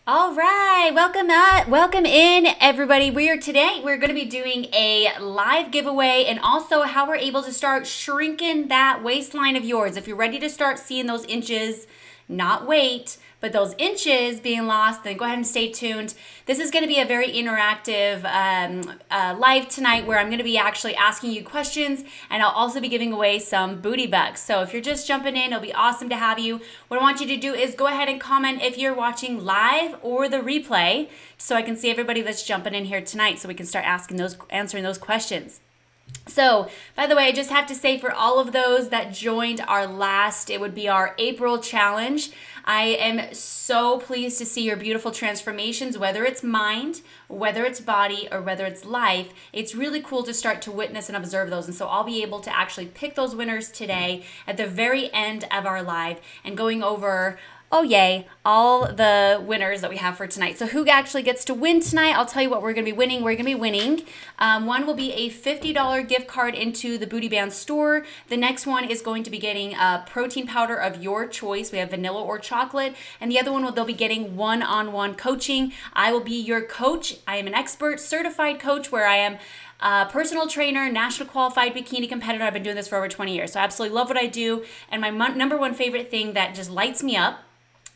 All right, welcome in everybody. We're going to be doing a live giveaway and also how we're able to start shrinking that waistline of yours. If you're ready to start seeing those inches, not weight, but those inches being lost, then go ahead and stay tuned. This is going to be a very interactive live tonight where I'm going to be actually asking you questions, and I'll also be giving away some booty bucks. So if you're just jumping in, it'll be awesome to have you. What I want you to do is go ahead and comment if you're watching live or the replay so I can see everybody that's jumping in here tonight so we can start answering those questions. So, by the way, I just have to say for all of those that joined it would be our April challenge. I am so pleased to see your beautiful transformations, whether it's mind, whether it's body, or whether it's life. It's really cool to start to witness and observe those. And so I'll be able to actually pick those winners today at the very end of our live and going over all the winners that we have for tonight. So who actually gets to win tonight? I'll tell you what we're going to be winning. We're going to be winning. One will be a $50 gift card into the Booty Band store. The next one is going to be getting a protein powder of your choice. We have vanilla or chocolate. And the other one, they'll be getting one-on-one coaching. I will be your coach. I am an expert, certified coach where I am personal trainer, national qualified bikini competitor. I've been doing this for over 20 years. So I absolutely love what I do. And my number one favorite thing that just lights me up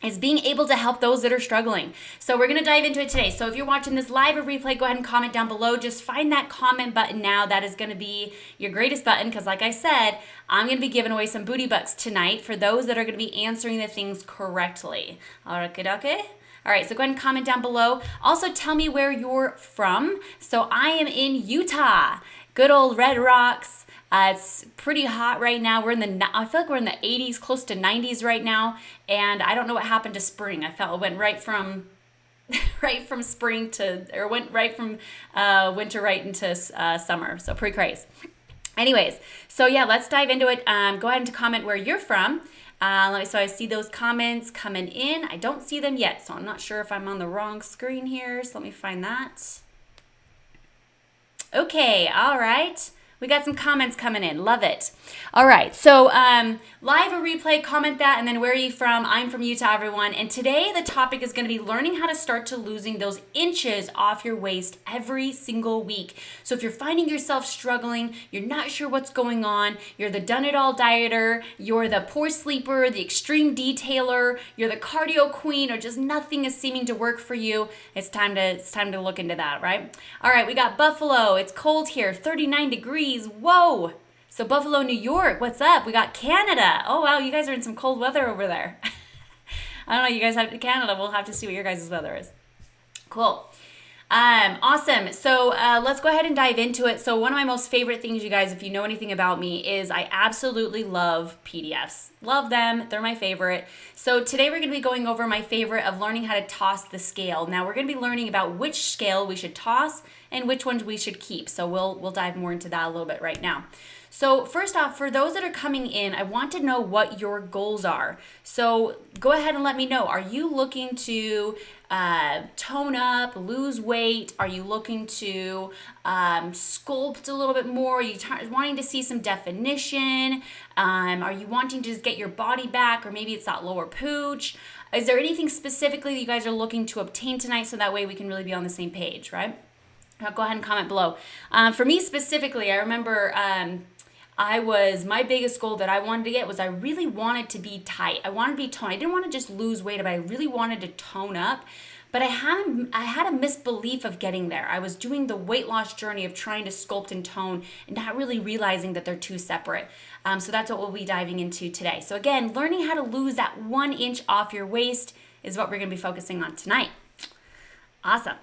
is being able to help those that are struggling. So we're going to dive into it today. So if you're watching this live or replay, go ahead and comment down below. Just find that comment button now. That is going to be your greatest button because like I said, I'm going to be giving away some booty bucks tonight for those that are going to be answering the things correctly. Okay. All right, so go ahead and comment down below. Also, tell me where you're from. So I am in Utah, good old Red Rocks. It's pretty hot right now. I feel like we're in the 80s, close to 90s right now. And I don't know what happened to spring. I felt it went right from spring went right from winter right into summer. So pretty crazy. Anyways, so yeah, let's dive into it. Go ahead and comment where you're from. So I see those comments coming in. I don't see them yet, so I'm not sure if I'm on the wrong screen here. So let me find that. Okay, all right. We got some comments coming in. Love it. All right. So live or replay, comment that. And then where are you from? I'm from Utah, everyone. And today the topic is going to be learning how to start to losing those inches off your waist every single week. So if you're finding yourself struggling, you're not sure what's going on, you're the done-it-all dieter, you're the poor sleeper, the extreme detailer, you're the cardio queen, or just nothing is seeming to work for you, it's time to look into that, right? All right. We got Buffalo. It's cold here, 39 degrees. Whoa. So Buffalo, New York, what's up? We got Canada. Oh, wow, you guys are in some cold weather over there. I don't know, you guys have to Canada. We'll have to see what your guys' weather is. Cool. Awesome. So let's go ahead and dive into it. So one of my most favorite things, you guys, if you know anything about me, is I absolutely love PDFs. Love them. They're my favorite. So today we're going to be going over my favorite of learning how to toss the scale. Now we're going to be learning about which scale we should toss and which ones we should keep. So we'll dive more into that a little bit right now. So first off, for those that are coming in, I want to know what your goals are. So go ahead and let me know. Are you looking to tone up, lose weight? Are you looking to sculpt a little bit more? Are you wanting to see some definition? Are you wanting to just get your body back, or maybe it's that lower pooch? Is there anything specifically that you guys are looking to obtain tonight so that way we can really be on the same page, right? Go ahead and comment below. For me specifically, I remember my biggest goal that I wanted to get was I really wanted to be tight. I wanted to be toned. I didn't want to just lose weight, but I really wanted to tone up. But I had a misbelief of getting there. I was doing the weight loss journey of trying to sculpt and tone and not really realizing that they're two separate. So that's what we'll be diving into today. So again, learning how to lose that 1 inch off your waist is what we're going to be focusing on tonight. Awesome.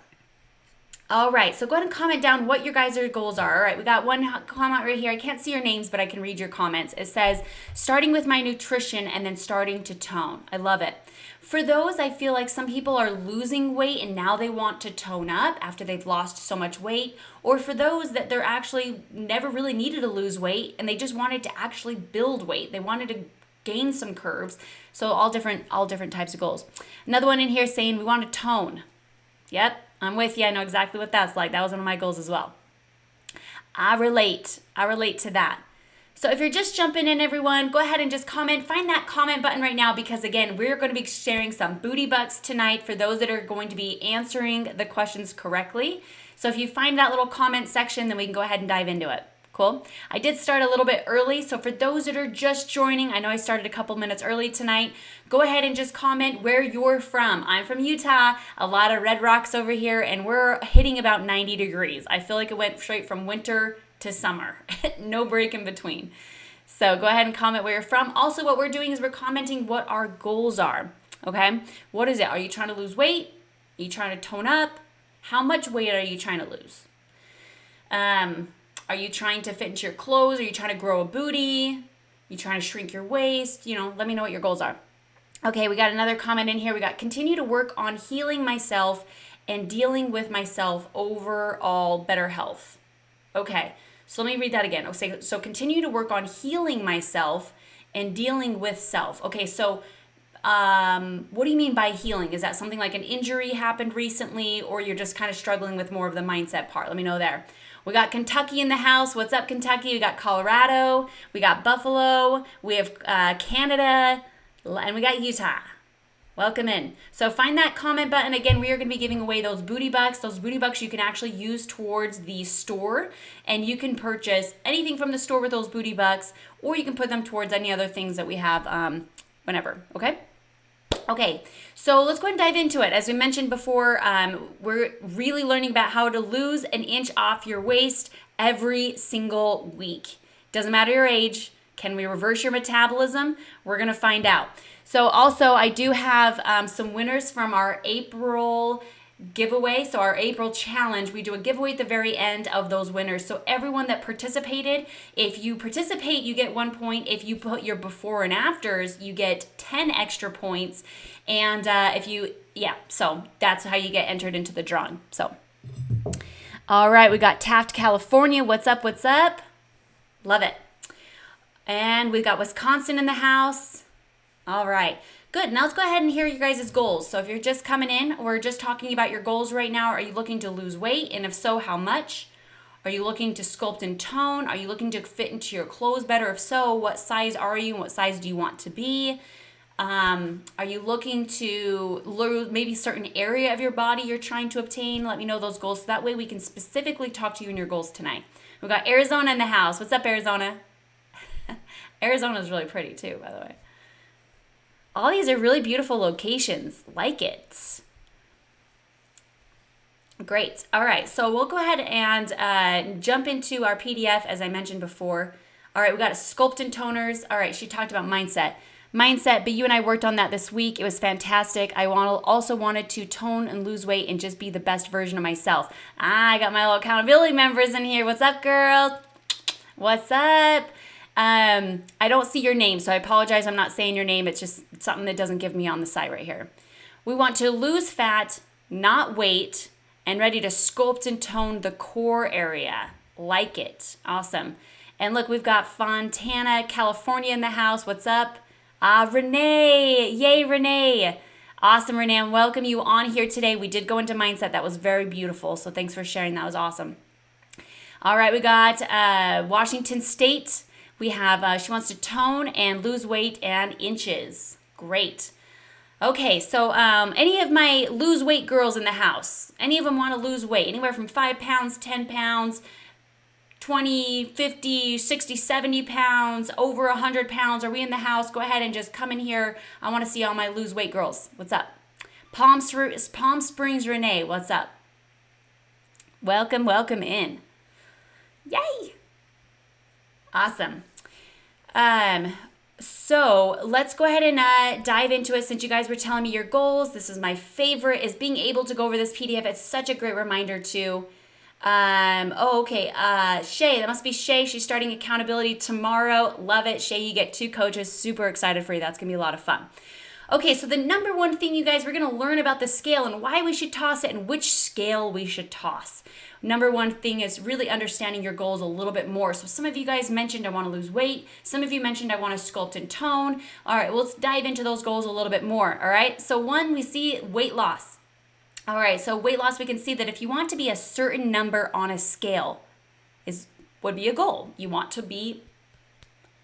All right, so go ahead and comment down what your guys' goals are. All right, we got one comment right here. I can't see your names, but I can read your comments. It says, starting with my nutrition and then starting to tone. I love it. For those, I feel like some people are losing weight and now they want to tone up after they've lost so much weight. Or for those that they're actually never really needed to lose weight and they just wanted to actually build weight. They wanted to gain some curves. So all different types of goals. Another one in here saying we want to tone. Yep. I'm with you. I know exactly what that's like. That was one of my goals as well. I relate to that. So if you're just jumping in, everyone, go ahead and just comment. Find that comment button right now because, again, we're going to be sharing some booty bucks tonight for those that are going to be answering the questions correctly. So if you find that little comment section, then we can go ahead and dive into it. Cool. I did start a little bit early, so for those that are just joining, I know I started a couple minutes early tonight. Go ahead and just comment where you're from. I'm from Utah, a lot of red rocks over here, and we're hitting about 90 degrees. I feel like it went straight from winter to summer, no break in between. So go ahead and comment where you're from. Also, what we're doing is we're commenting what our goals are. Okay, what is it? Are you trying to lose weight? Are you trying to tone up? How much weight are you trying to lose? Are you trying to fit into your clothes? Are you trying to grow a booty? Are you trying to shrink your waist? Let me know what your goals are. Okay, we got another comment in here. We got continue to work on healing myself and dealing with myself overall better health. Okay, so let me read that again. Okay, so continue to work on healing myself and dealing with self. Okay, so what do you mean by healing? Is that something like an injury happened recently, or you're just kind of struggling with more of the mindset part? Let me know there. We got Kentucky in the house. What's up, Kentucky? We got Colorado. We got Buffalo. We have Canada. And we got Utah. Welcome in. So find that comment button. Again, we are going to be giving away those booty bucks. Those booty bucks you can actually use towards the store. And you can purchase anything from the store with those booty bucks. Or you can put them towards any other things that we have whenever. Okay? Okay, so let's go ahead and dive into it. As we mentioned before, we're really learning about how to lose an inch off your waist every single week. Doesn't matter your age. Can we reverse your metabolism? We're going to find out. So also, I do have some winners from our April giveaway. So our April challenge, we do a giveaway at the very end of those winners. So everyone that participated, if you participate, you get 1 point. If you put your before and afters, you get 10 extra points. And so that's how you get entered into the drawing. So, all right, we got Taft, California. What's up? What's up? Love it. And we got Wisconsin in the house. All right. Good. Now let's go ahead and hear your guys' goals. So if you're just coming in, we're just talking about your goals right now. Are you looking to lose weight? And if so, how much? Are you looking to sculpt and tone? Are you looking to fit into your clothes better? If so, what size are you and what size do you want to be? Are you looking to lose maybe certain area of your body you're trying to obtain? Let me know those goals. So that way we can specifically talk to you in your goals tonight. We've got Arizona in the house. What's up, Arizona? Arizona is really pretty too, by the way. All these are really beautiful locations. Like it. Great. All right. So we'll go ahead and jump into our PDF as I mentioned before. All right. We got Sculpt and Toners. All right. She talked about mindset. But you and I worked on that this week. It was fantastic. I also wanted to tone and lose weight and just be the best version of myself. I got my little accountability members in here. What's up, girls? What's up? I don't see your name, so I apologize. I'm not saying your name. It's just something that doesn't give me on the side right here. We want to lose fat, not weight, and ready to sculpt and tone the core area. Like it. Awesome. And look, we've got Fontana, California in the house. What's up? Renee. Yay, Renee. Awesome, Renee. And welcome you on here today. We did go into mindset. That was very beautiful. So thanks for sharing. That was awesome. All right, we got Washington State. We have, she wants to tone and lose weight and inches. Great. Okay, so any of my lose weight girls in the house, any of them want to lose weight? Anywhere from 5 pounds, 10 pounds, 20, 50, 60, 70 pounds, over 100 pounds. Are we in the house? Go ahead and just come in here. I want to see all my lose weight girls. What's up? Palm Springs Renee, what's up? Welcome in. Yay! Awesome. So let's go ahead and dive into it. Since you guys were telling me your goals, this is my favorite, is being able to go over this PDF. It's such a great reminder too. Shay, that must be Shay. She's starting accountability tomorrow. Love it. Shay, you get 2 coaches. Super excited for you. That's going to be a lot of fun. Okay, so the number one thing, you guys, we're going to learn about the scale and why we should toss it and which scale we should toss. Number one thing is really understanding your goals a little bit more. So some of you guys mentioned I want to lose weight. Some of you mentioned I want to sculpt and tone. All right, well, let's dive into those goals a little bit more. All right, so one, we see weight loss. All right, so weight loss, we can see that if you want to be a certain number on a scale would be a goal. You want to be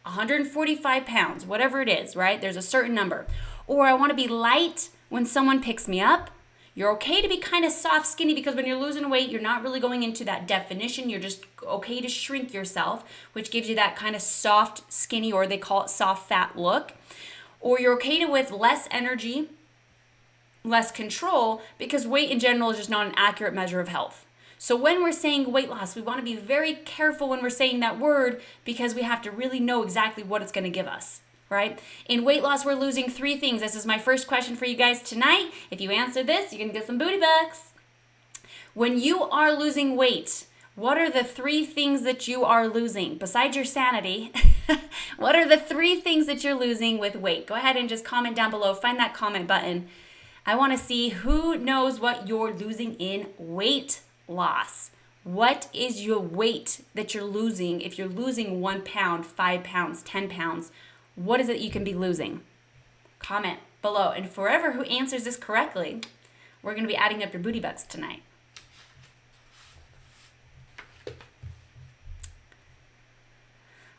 145 pounds, whatever it is, right? There's a certain number. Or I want to be light when someone picks me up. You're okay to be kind of soft, skinny, because when you're losing weight, you're not really going into that definition. You're just okay to shrink yourself, which gives you that kind of soft, skinny, or they call it soft fat look. Or you're okay with less energy, less control, because weight in general is just not an accurate measure of health. So when we're saying weight loss, we want to be very careful when we're saying that word, because we have to really know exactly what it's going to give us. Right? In weight loss, we're losing 3 things. This is my first question for you guys tonight. If you answer this, you can get some booty bucks. When you are losing weight, what are the 3 things that you are losing? Besides your sanity, what are the 3 things that you're losing with weight? Go ahead and just comment down below. Find that comment button. I want to see who knows what you're losing in weight loss. What is your weight that you're losing? If you're losing 1 pound, 5 pounds, 10 pounds, what is it you can be losing? Comment below. And forever who answers this correctly, we're going to be adding up your booty bucks tonight.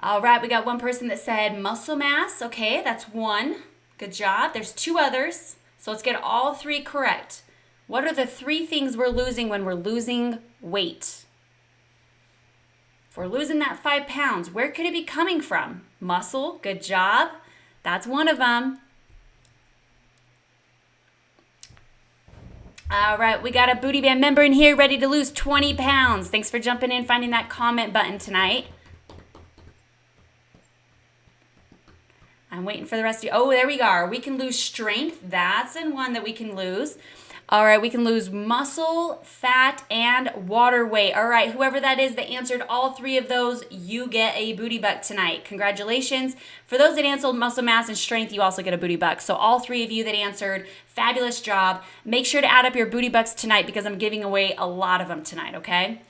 All right, we got one person that said muscle mass. Okay, that's 1. Good job. There's 2 others. So let's get all 3 correct. What are the 3 things we're losing when we're losing weight? If we're losing that 5 pounds, where could it be coming from? Muscle, good job. That's one of them. All right, we got a Booty Band member in here ready to lose 20 pounds. Thanks for jumping in, finding that comment button tonight. I'm waiting for the rest of you. Oh, there we are. We can lose strength. That's in one that we can lose. All right, we can lose muscle, fat, and water weight. All right, whoever that is that answered all 3 of those, you get a booty buck tonight. Congratulations. For those that answered muscle mass and strength, you also get a booty buck. So all 3 of you that answered, fabulous job. Make sure to add up your booty bucks tonight, because I'm giving away a lot of them tonight, okay?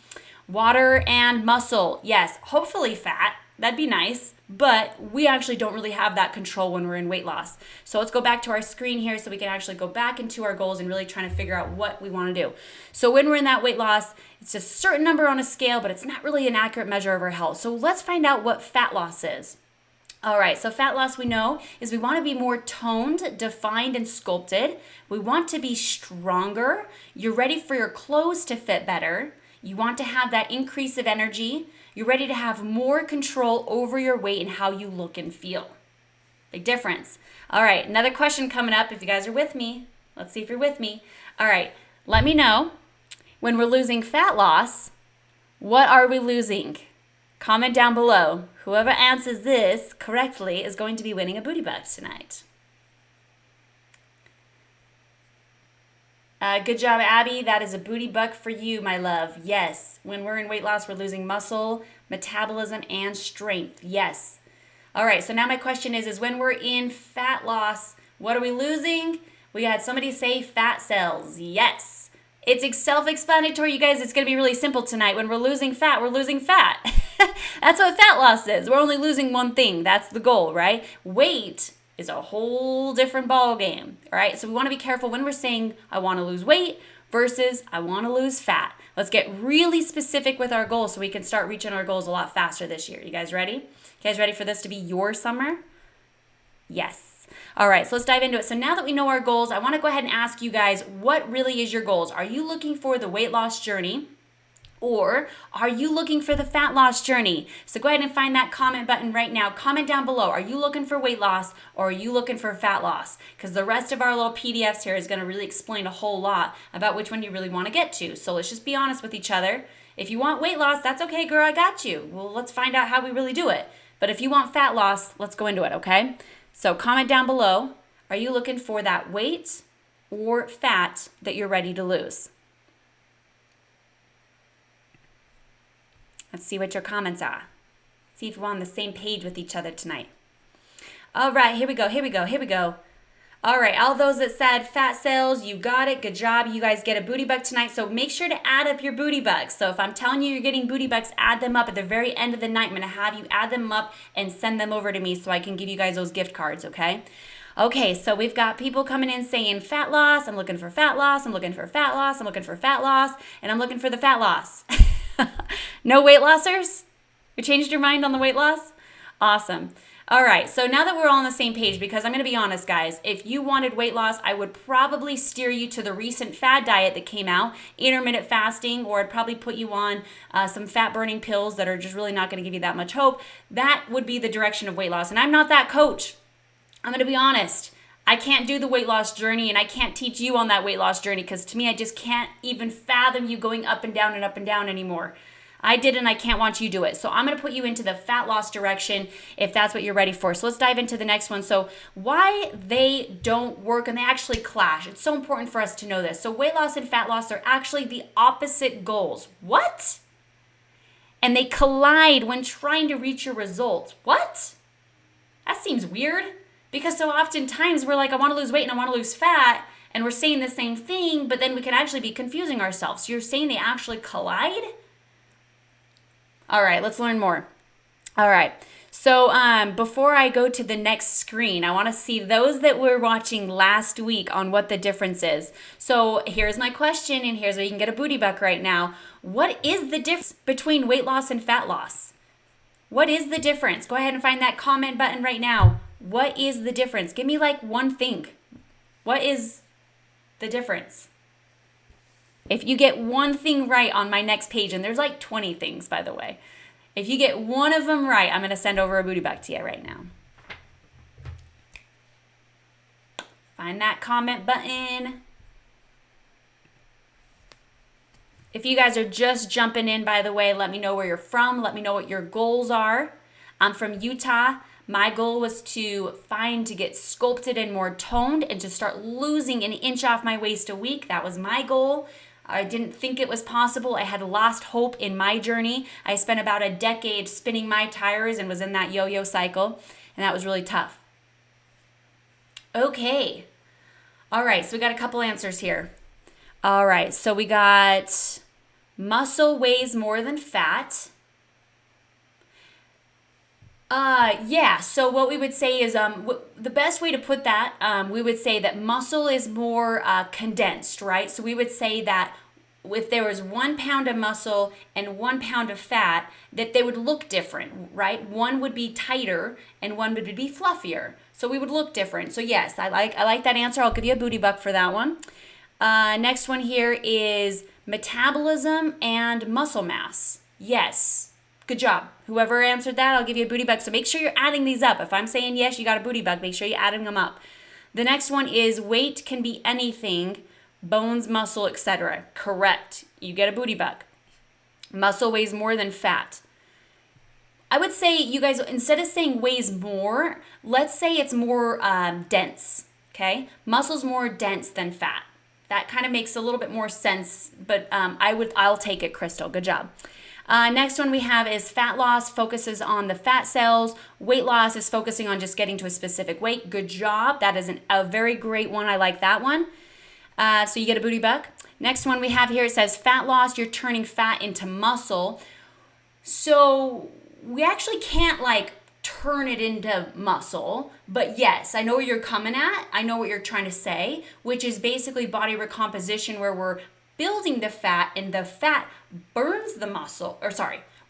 Water and muscle. Yes, hopefully fat. That'd be nice, but we actually don't really have that control when we're in weight loss. So let's go back to our screen here so we can actually go back into our goals and really trying to figure out what we want to do. So when we're in that weight loss, it's a certain number on a scale, but it's not really an accurate measure of our health. So let's find out what fat loss is. All right, so fat loss, we know, is we want to be more toned, defined, and sculpted. We want to be stronger. You're ready for your clothes to fit better. You want to have that increase of energy. You're ready to have more control over your weight and how you look and feel. Big difference. All right, another question coming up if you guys are with me. Let's see if you're with me. All right, let me know. When we're losing fat loss, what are we losing? Comment down below. Whoever answers this correctly is going to be winning a booty buck tonight. Good job, Abby. That is a booty buck for you, my love. Yes. When we're in weight loss, we're losing muscle, metabolism, and strength. Yes. All right. So now my question is when we're in fat loss, what are we losing? We had somebody say fat cells. Yes. It's self-explanatory, you guys. It's going to be really simple tonight. When we're losing fat, we're losing fat. That's what fat loss is. We're only losing one thing. That's the goal, right? Weight is a whole different ball game, all right? So we want to be careful when we're saying I want to lose weight versus I want to lose fat. Let's get really specific with our goals so we can start reaching our goals a lot faster this year. You guys ready? You guys ready for this to be your summer? Yes. All right, so let's dive into it. So now that we know our goals, I want to go ahead and ask you guys, what really is your goals? Are you looking for the weight loss journey? Or are you looking for the fat loss journey? So go ahead and find that comment button right now. Comment down below. Are you looking for weight loss or are you looking for fat loss? Because the rest of our little PDFs here is going to really explain a whole lot about which one you really want to get to. So let's just be honest with each other. If you want weight loss, that's okay, girl. I got you. Well, let's find out how we really do it. But if you want fat loss, let's go into it, okay? So comment down below. Are you looking for that weight or fat that you're ready to lose? Let's see what your comments are. See if we're on the same page with each other tonight. All right, here we go. All right, all those that said fat cells, you got it. Good job. You guys get a booty buck tonight. So make sure to add up your booty bucks. So if I'm telling you you're getting booty bucks, add them up at the very end of the night. I'm going to have you add them up and send them over to me so I can give you guys those gift cards, okay? Okay, so we've got people coming in saying fat loss. I'm looking for fat loss. I'm looking for fat loss. I'm looking for fat loss. And I'm looking for the fat loss. No weight lossers? You changed your mind on the weight loss? Awesome. All right, so now that we're all on the same page, because I'm going to be honest, guys, if you wanted weight loss, I would probably steer you to the recent fad diet that came out, intermittent fasting, or I'd probably put you on some fat-burning pills that are just really not going to give you that much hope. That would be the direction of weight loss, and I'm not that coach. I'm going to be honest. I can't do the weight loss journey, and I can't teach you on that weight loss journey, because to me, I just can't even fathom you going up and down anymore. I did, and I can't watch you do it. So I'm going to put you into the fat loss direction if that's what you're ready for. So let's dive into the next one. So why they don't work and they actually clash. It's so important for us to know this. So weight loss and fat loss are actually the opposite goals. What? And they collide when trying to reach your results. What? That seems weird, because so oftentimes we're like, I want to lose weight and I want to lose fat, and we're saying the same thing, but then we can actually be confusing ourselves. So you're saying they actually collide? All right, let's learn more. All right, so before I go to the next screen, I want to see those that were watching last week on what the difference is. So here's my question, and here's where you can get a booty buck right now. What is the difference between weight loss and fat loss? What is the difference? Go ahead and find that comment button right now. What is the difference? Give me like one thing. What is the difference? If you get one thing right on my next page, and there's like 20 things, by the way. If you get one of them right, I'm going to send over a booty buck to you right now. Find that comment button. If you guys are just jumping in, by the way, let me know where you're from. Let me know what your goals are. I'm from Utah. My goal was to get sculpted and more toned and to start losing an inch off my waist a week. That was my goal. I didn't think it was possible. I had lost hope in my journey. I spent about a decade spinning my tires and was in that yo-yo cycle, and that was really tough. Okay. All right, so we got a couple answers here. All right, so we got muscle weighs more than fat. Yeah, so what we would say is the best way to put that, we would say that muscle is more condensed, right? So we would say that if there was 1 pound of muscle and 1 pound of fat, that they would look different, right? One would be tighter and one would be fluffier. So we would look different. So yes, I like that answer. I'll give you a booty buck for that one. Next one here is metabolism and muscle mass. Yes. Good job. Whoever answered that, I'll give you a booty buck. So make sure you're adding these up. If I'm saying yes, you got a booty buck. Make sure you're adding them up. The next one is weight can be anything, bones, muscle, etc. Correct. You get a booty buck. Muscle weighs more than fat. I would say, you guys, instead of saying weighs more, let's say it's more dense, okay? Muscle's more dense than fat. That kind of makes a little bit more sense, but I'll take it, Crystal. Good job. Next one we have is fat loss focuses on the fat cells. Weight loss is focusing on just getting to a specific weight. Good job. That is a very great one. I like that one. So you get a booty buck. Next one we have here, it says fat loss, you're turning fat into muscle. So we actually can't like turn it into muscle, but yes, I know where you're coming at. I know what you're trying to say, which is basically body recomposition, where we're building the fat and the fat burns the muscle,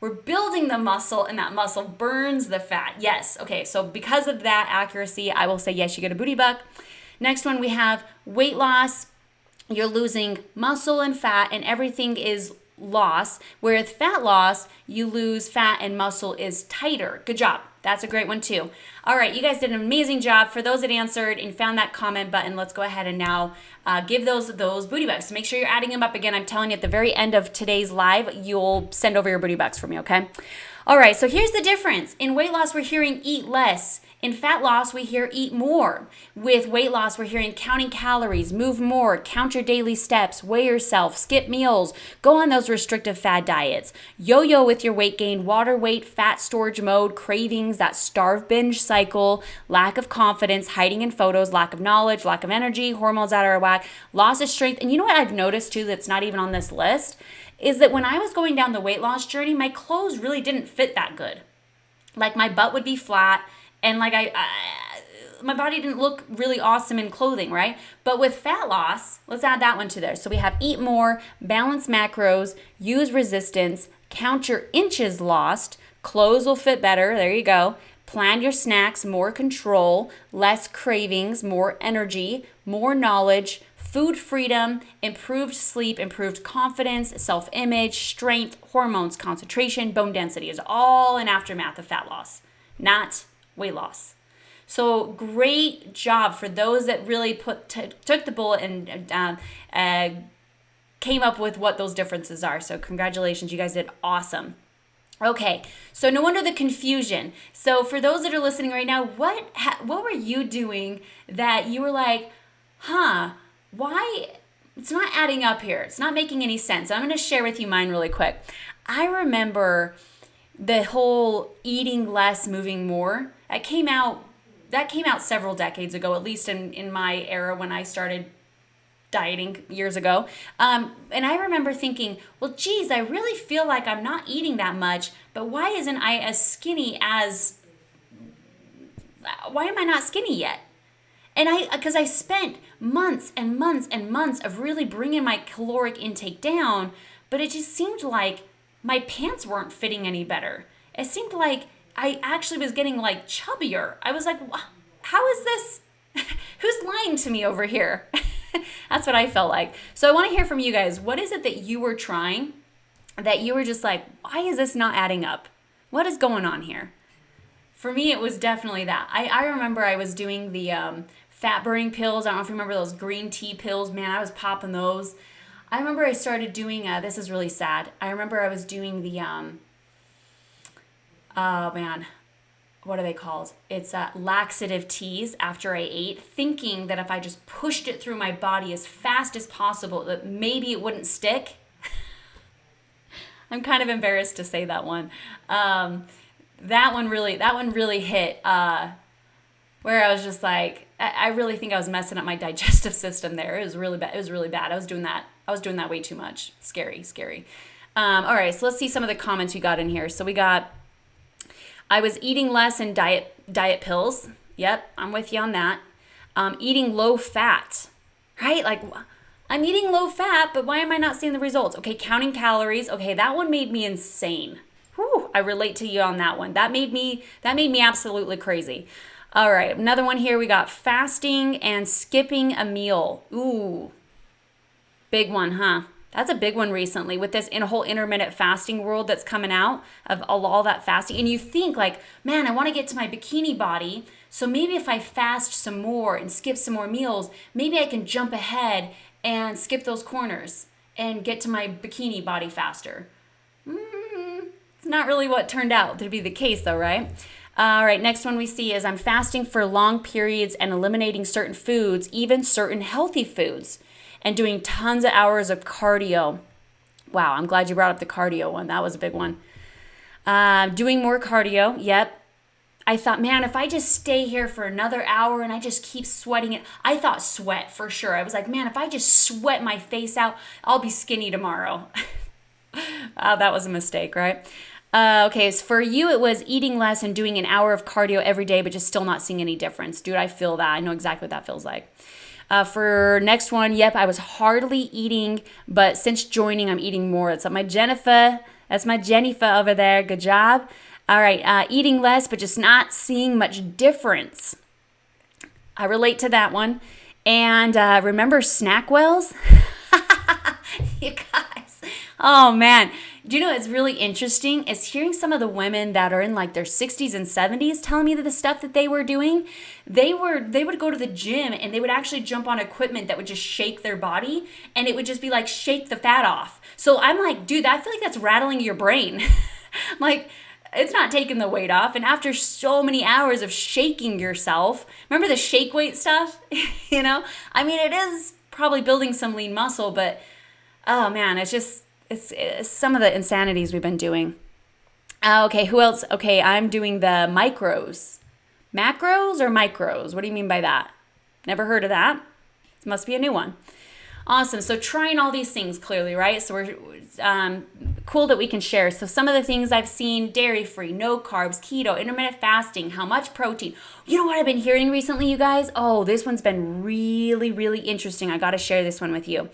we're building the muscle and that muscle burns the fat. Yes. Okay. So because of that accuracy, I will say yes, you get a booty buck. Next one we have weight loss. You're losing muscle and fat and everything is loss. Whereas fat loss, you lose fat and muscle is tighter. Good job. That's a great one too. All right, you guys did an amazing job. For those that answered and found that comment button, let's go ahead and now give those booty bucks. So make sure you're adding them up again. I'm telling you, at the very end of today's live, you'll send over your booty bucks for me, okay? All right, so here's the difference. In weight loss, we're hearing eat less. In fat loss, we hear eat more. With weight loss, we're hearing counting calories, move more, count your daily steps, weigh yourself, skip meals, go on those restrictive fad diets, yo-yo with your weight gain, water weight, fat storage mode, cravings, that starve binge cycle, lack of confidence, hiding in photos, lack of knowledge, lack of energy, hormones out of whack, loss of strength. And you know what I've noticed too that's not even on this list? Is that when I was going down the weight loss journey, my clothes really didn't fit that good. Like my butt would be flat, and like my body didn't look really awesome in clothing, right? But with fat loss, let's add that one to there. So we have eat more, balance macros, use resistance, count your inches lost, clothes will fit better, there you go, Plan your snacks, more control, less cravings, more energy, more knowledge, food freedom, improved sleep, improved confidence, self-image, strength, hormones, concentration, bone density is all an aftermath of fat loss, not weight loss. So great job for those that really took the bullet and came up with what those differences are. So congratulations, you guys did awesome. Okay, so no wonder the confusion. So for those that are listening right now, what were you doing that you were like, why it's not adding up here? It's not making any sense. I'm going to share with you mine really quick. I remember the whole eating less, moving more. That came out several decades ago, at least in my era when I started dieting years ago. And I remember thinking, well, geez, I really feel like I'm not eating that much, but why am I not skinny yet? And because I spent months and months and months of really bringing my caloric intake down, but it just seemed like my pants weren't fitting any better. It seemed like I actually was getting like chubbier. I was like, how is this? Who's lying to me over here? That's what I felt like. So I want to hear from you guys. What is it that you were trying that you were just like, why is this not adding up? What is going on here? For me, it was definitely that. I remember I was doing the fat burning pills. I don't know if you remember those green tea pills. Man, I was popping those. I remember I started doing, this is really sad. I remember I was doing the, what are they called? It's laxative teas after I ate, thinking that if I just pushed it through my body as fast as possible, that maybe it wouldn't stick. I'm kind of embarrassed to say that one. That one really hit, where I was just like, I really think I was messing up my digestive system there. It was really bad. I was doing that way too much. Scary. All right, so let's see some of the comments we got in here. So we got, I was eating less and diet pills. Yep, I'm with you on that. Eating low fat, right? Like, I'm eating low fat, but why am I not seeing the results? Okay, counting calories. Okay, that one made me insane. Whew, I relate to you on that one. That made me absolutely crazy. All right, another one here. We got fasting and skipping a meal. Ooh, big one, huh? That's a big one recently with this whole intermittent fasting world that's coming out of all that fasting. And you think like, man, I want to get to my bikini body. So maybe if I fast some more and skip some more meals, maybe I can jump ahead and skip those corners and get to my bikini body faster. It's not really what turned out to be the case though, right? All right, next one we see is I'm fasting for long periods and eliminating certain foods, even certain healthy foods, and doing tons of hours of cardio. Wow, I'm glad you brought up the cardio one. That was a big one. Doing more cardio, yep. I thought, man, if I just stay here for another hour and I just keep sweating it, I thought sweat for sure. I was like, man, if I just sweat my face out, I'll be skinny tomorrow. Wow, that was a mistake, right? Okay, so for you, it was eating less and doing an hour of cardio every day, but just still not seeing any difference. Dude, I feel that. I know exactly what that feels like. For next one, yep, I was hardly eating, but since joining, I'm eating more. It's my Jennifer. That's my Jennifer over there. Good job. All right, eating less, but just not seeing much difference. I relate to that one. And remember SnackWells? You guys. Oh, man. Do you know what's really interesting is hearing some of the women that are in like their 60s and 70s telling me that the stuff that they were doing, they would go to the gym and they would actually jump on equipment that would just shake their body, and it would just be like shake the fat off. So I'm like, dude, I feel like that's rattling your brain. Like, it's not taking the weight off. And after so many hours of shaking yourself, remember the shake weight stuff? You know, I mean, it is probably building some lean muscle, but oh man, it's some of the insanities we've been doing. Okay, who else? Okay, I'm doing the macros. Macros or micros? What do you mean by that? Never heard of that. It must be a new one. Awesome. So trying all these things clearly, right? So we're cool that we can share. So some of the things I've seen: dairy-free, no carbs, keto, intermittent fasting, how much protein. You know what I've been hearing recently, you guys? Oh, this one's been really, really interesting. I got to share this one with you.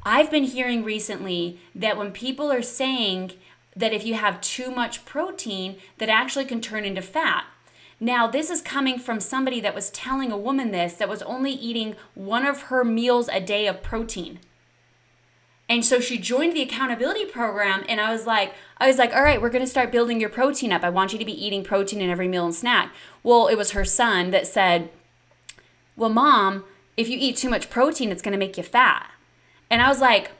I've been hearing recently that when people are saying that if you have too much protein, that actually can turn into fat. Now, this is coming from somebody that was telling a woman this that was only eating one of her meals a day of protein. And so she joined the accountability program, and I was like, all right, we're going to start building your protein up. I want you to be eating protein in every meal and snack. Well, it was her son that said, well, Mom, if you eat too much protein, it's going to make you fat. And I was like,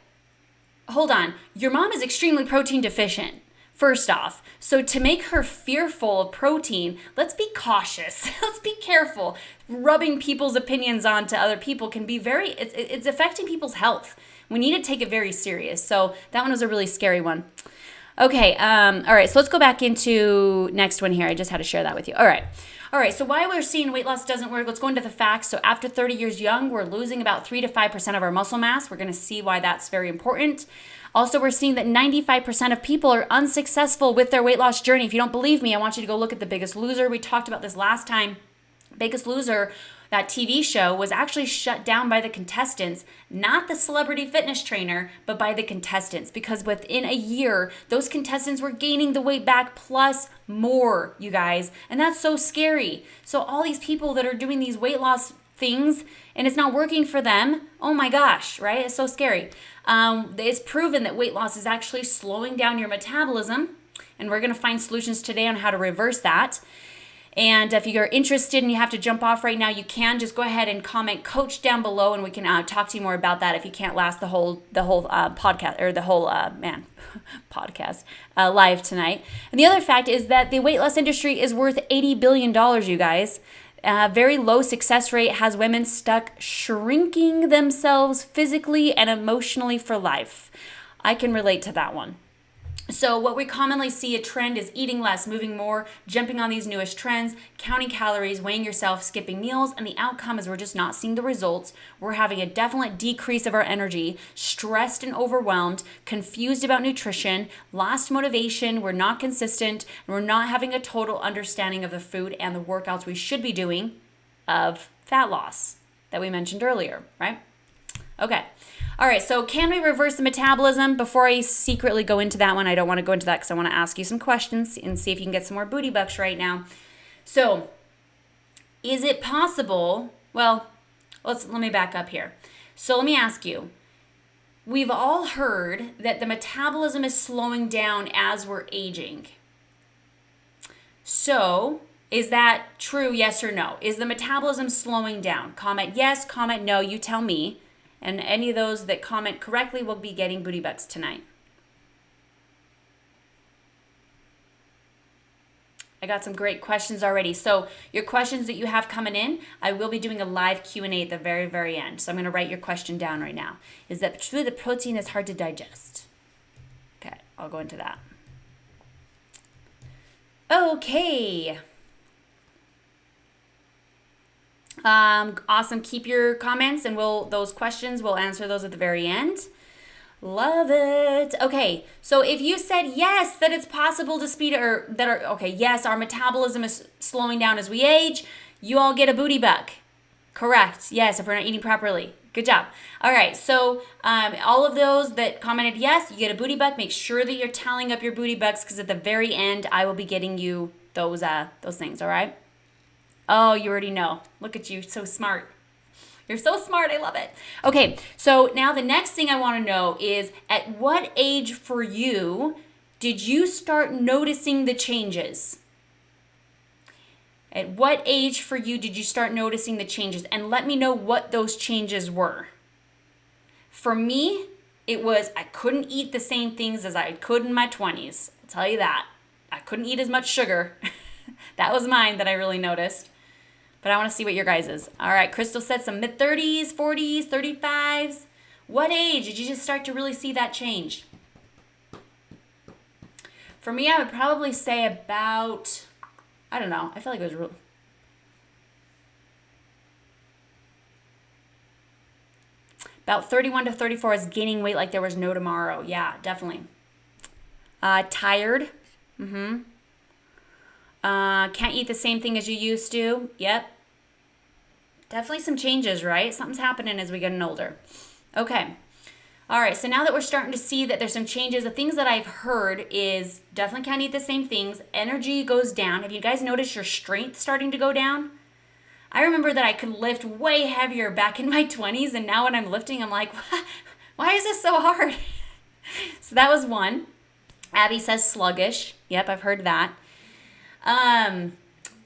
hold on, your mom is extremely protein deficient. First off, so to make her fearful of protein, let's be cautious. Let's be careful. Rubbing people's opinions onto other people can be it's affecting people's health. We need to take it very serious. So that one was a really scary one. Okay, all right, so let's go back into next one here. I just had to share that with you. All right, so why we're seeing weight loss doesn't work, let's go into the facts. So after 30 years young, we're losing about 3 to 5% of our muscle mass. We're going to see why that's very important. Also, we're seeing that 95% of people are unsuccessful with their weight loss journey. If you don't believe me, I want you to go look at The Biggest Loser. We talked about this last time. Biggest Loser, that TV show, was actually shut down by the contestants, not the celebrity fitness trainer, but by the contestants, because within a year, those contestants were gaining the weight back plus more, you guys. And that's so scary. So all these people that are doing these weight loss things and it's not working for them, oh my gosh, right? It's so scary. It's proven that weight loss is actually slowing down your metabolism, and we're going to find solutions today on how to reverse that. And if you're interested and you have to jump off right now, you can just go ahead and comment coach down below, and we can talk to you more about that if you can't last the whole podcast or the whole podcast live tonight. And the other fact is that the weight loss industry is worth $80 billion, you guys. Very low success rate has women stuck shrinking themselves physically and emotionally for life. I can relate to that one. So what we commonly see a trend is eating less, moving more, jumping on these newest trends, counting calories, weighing yourself, skipping meals, and the outcome is we're just not seeing the results. We're having a definite decrease of our energy, stressed and overwhelmed, confused about nutrition, lost motivation, we're not consistent, and we're not having a total understanding of the food and the workouts we should be doing of fat loss that we mentioned earlier, right? Okay. All right, so can we reverse the metabolism? Before I secretly go into that one, I don't want to go into that because I want to ask you some questions and see if you can get some more booty bucks right now. So, is it possible? Well, let me back up here. So let me ask you. We've all heard that the metabolism is slowing down as we're aging. So, is that true, yes or no? Is the metabolism slowing down? Comment yes, comment no, you tell me. And any of those that comment correctly will be getting booty bucks tonight. I got some great questions already. So your questions that you have coming in, I will be doing a live Q&A at the very, very end. So I'm going to write your question down right now. Is that true that protein is hard to digest? Okay, I'll go into that. Okay. Awesome. Keep your comments and those questions, we'll answer those at the very end. Love it. Okay. So if you said yes, that it's possible to yes, our metabolism is slowing down as we age, you all get a booty buck. Correct. Yes. If we're not eating properly. Good job. All right. So, all of those that commented yes, you get a booty buck. Make sure that you're tallying up your booty bucks, because at the very end, I will be getting you those things. All right. Oh, you already know. Look at you. So smart. You're so smart. I love it. Okay. So now the next thing I want to know is, at what age for you did you start noticing the changes? At what age for you did you start noticing the changes? And let me know what those changes were. For me, it was I couldn't eat the same things as I could in my 20s. I'll tell you that. I couldn't eat as much sugar. That was mine that I really noticed. But I want to see what your guys is. All right, Crystal said some mid-30s, 40s, 35s. What age did you just start to really see that change? For me, I would probably say about, I don't know, I feel like it was about 31 to 34 is gaining weight like there was no tomorrow. Yeah, definitely. Tired. Can't eat the same thing as you used to. Yep. Definitely some changes, right? Something's happening as we get older. Okay. All right, so now that we're starting to see that there's some changes, the things that I've heard is definitely can't eat the same things. Energy goes down. Have you guys noticed your strength starting to go down? I remember that I could lift way heavier back in my 20s, and now when I'm lifting, I'm like, why is this so hard? So that was one. Abby says sluggish. Yep, I've heard that.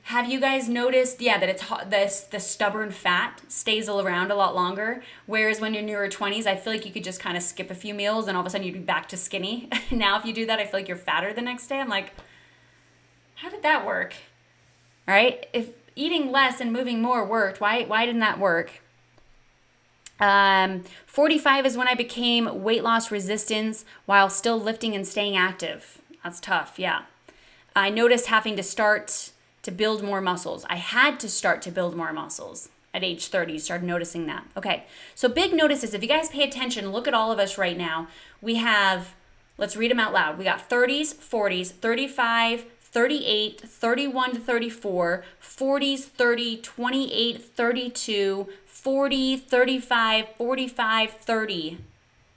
Have you guys noticed, that it's hot, the stubborn fat stays around a lot longer, whereas when you're in your 20s, I feel like you could just kind of skip a few meals and all of a sudden you'd be back to skinny. Now if you do that, I feel like you're fatter the next day. I'm like, how did that work? All right? If eating less and moving more worked, why didn't that work? 45 is when I became weight loss resistance while still lifting and staying active. That's tough, yeah. I noticed having to start to build more muscles. I had to start to build more muscles at age 30. Started noticing that. Okay, so big notices. If you guys pay attention, look at all of us right now. We have, let's read them out loud. We got 30s, 40s, 35, 38, 31 to 34, 40s, 30, 28, 32, 40, 35, 45, 30,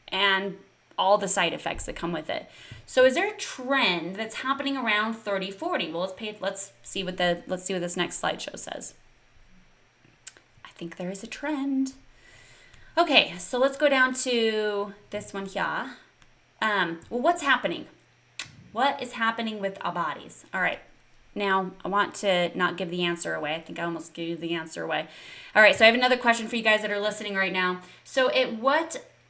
and all the side effects that come with it. So is there a trend that's happening around 30, 40? Well, let's see what this next slideshow says. I think there is a trend. Okay, so let's go down to this one here. Well, what's happening? What is happening with our bodies? All right. Now, I want to not give the answer away. I think I almost gave the answer away. All right, so I have another question for you guys that are listening right now. So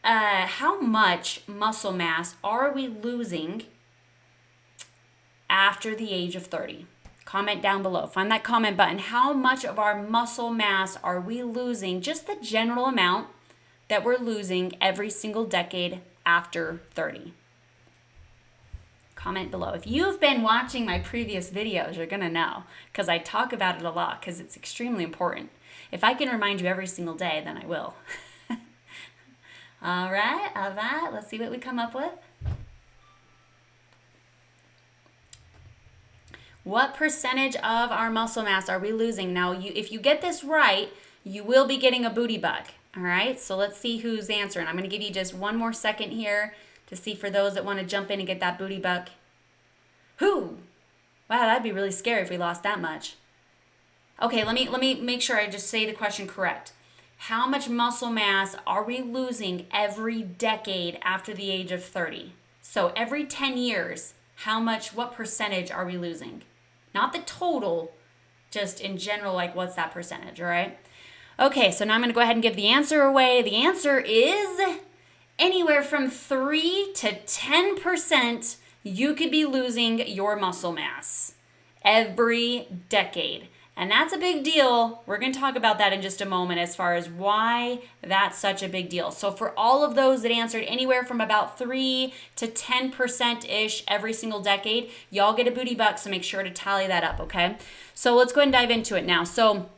how much muscle mass are we losing after the age of 30? Comment down below. Find that comment button. How much of our muscle mass are we losing? Just the general amount that we're losing every single decade after 30. Comment below. If you've been watching my previous videos, you're going to know because I talk about it a lot because it's extremely important. If I can remind you every single day, then I will. All right. Let's see what we come up with. What percentage of our muscle mass are we losing? Now, if you get this right, you will be getting a booty buck. All right. So let's see who's answering. I'm going to give you just one more second here to see for those that want to jump in and get that booty buck. Who? Wow, that'd be really scary if we lost that much. Okay, let me make sure I just say the question correct. How much muscle mass are we losing every decade after the age of 30? So every 10 years, what percentage are we losing? Not the total, just in general, like what's that percentage, all right? Okay, so now I'm going to go ahead and give the answer away. The answer is anywhere from 3 to 10% you could be losing your muscle mass every decade. And that's a big deal. We're going to talk about that in just a moment as far as why that's such a big deal. So for all of those that answered anywhere from about 3 to 10%-ish every single decade, y'all get a booty buck, so make sure to tally that up, okay? So let's go ahead and dive into it now. So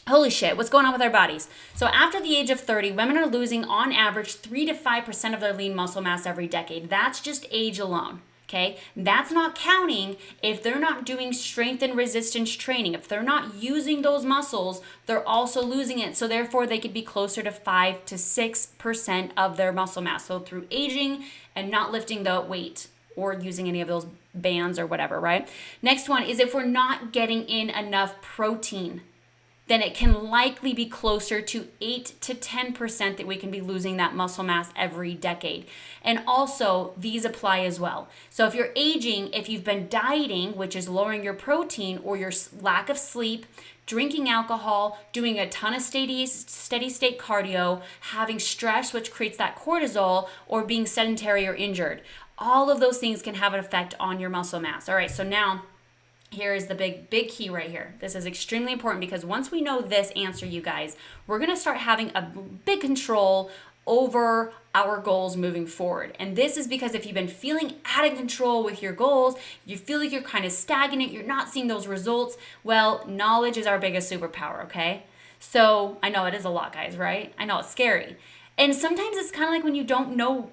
holy shit, what's going on with our bodies? So after the age of 30, women are losing on average 3 to 5% of their lean muscle mass every decade. That's just age alone. Okay, that's not counting if they're not doing strength and resistance training. If they're not using those muscles, they're also losing it. So therefore, they could be closer to 5 to 6% of their muscle mass. So through aging and not lifting the weight or using any of those bands or whatever, right? Next one is if we're not getting in enough protein, then it can likely be closer to 8 to 10% that we can be losing that muscle mass every decade. And also, these apply as well. So if you're aging, if you've been dieting, which is lowering your protein or your lack of sleep, drinking alcohol, doing a ton of steady state cardio, having stress, which creates that cortisol, or being sedentary or injured, all of those things can have an effect on your muscle mass. All right, so now, here is the big key right here. This is extremely important because once we know this answer, you guys, we're going to start having a big control over our goals moving forward. And this is because if you've been feeling out of control with your goals, you feel like you're kind of stagnant, you're not seeing those results, well, knowledge is our biggest superpower, okay? So I know it is a lot, guys, right? I know it's scary. And sometimes it's kind of like when you don't know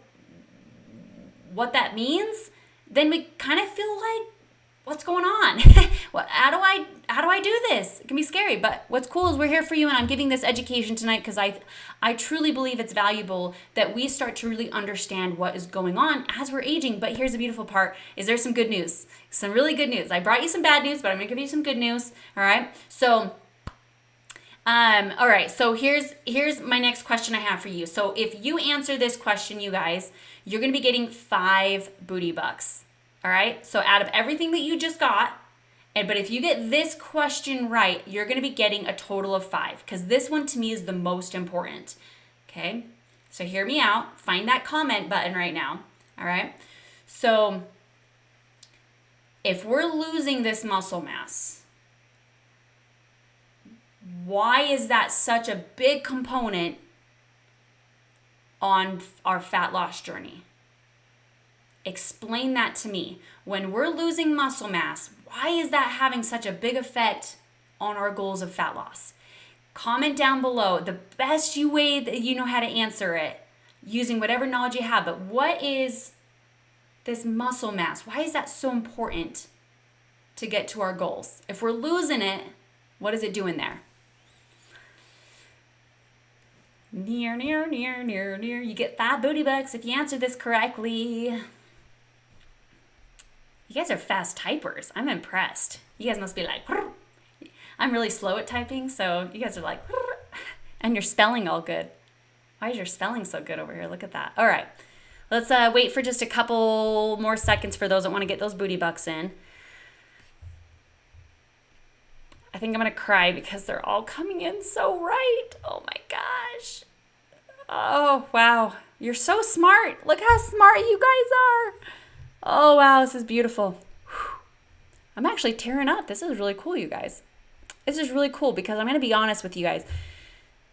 what that means, then we kind of feel like, what's going on? How do I how do I do this? It can be scary, but what's cool is we're here for you, and I'm giving this education tonight because I truly believe it's valuable that we start to really understand what is going on as we're aging. But here's the beautiful part: is there's some good news, some really good news. I brought you some bad news, but I'm gonna give you some good news. All right, so. All right, so here's my next question I have for you. So if you answer this question, you guys, you're gonna be getting 5 booty bucks. All right, so out of everything that you just got, but if you get this question right, you're gonna be getting a total of 5, because this one to me is the most important. Okay, so hear me out. Find that comment button right now. All right, so if we're losing this muscle mass, why is that such a big component on our fat loss journey? Explain that to me. When we're losing muscle mass, why is that having such a big effect on our goals of fat loss? Comment down below the best way that you know how to answer it using whatever knowledge you have. But what is this muscle mass? Why is that so important to get to our goals? If we're losing it, what is it doing there? Near. You get 5 booty bucks if you answer this correctly. You guys are fast typers. I'm impressed. You guys must be like, I'm really slow at typing, so you guys are like, and your spelling all good. Why is your spelling so good over here? Look at that. All right. Let's wait for just a couple more seconds for those that want to get those booty bucks in. I think I'm going to cry because they're all coming in so right. Oh my gosh. Oh, wow. You're so smart. Look how smart you guys are. Oh, wow. This is beautiful. Whew. I'm actually tearing up. This is really cool, you guys. This is really cool because I'm going to be honest with you guys.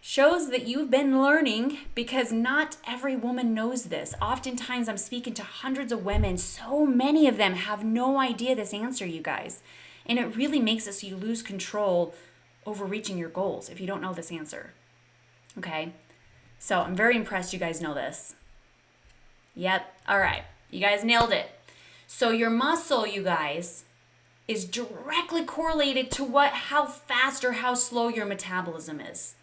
Shows that you've been learning, because not every woman knows this. Oftentimes I'm speaking to hundreds of women. So many of them have no idea this answer, you guys. And it really makes it so you lose control over reaching your goals if you don't know this answer. Okay? So I'm very impressed you guys know this. Yep. All right. You guys nailed it. So your muscle, you guys, is directly correlated to how fast or how slow your metabolism is.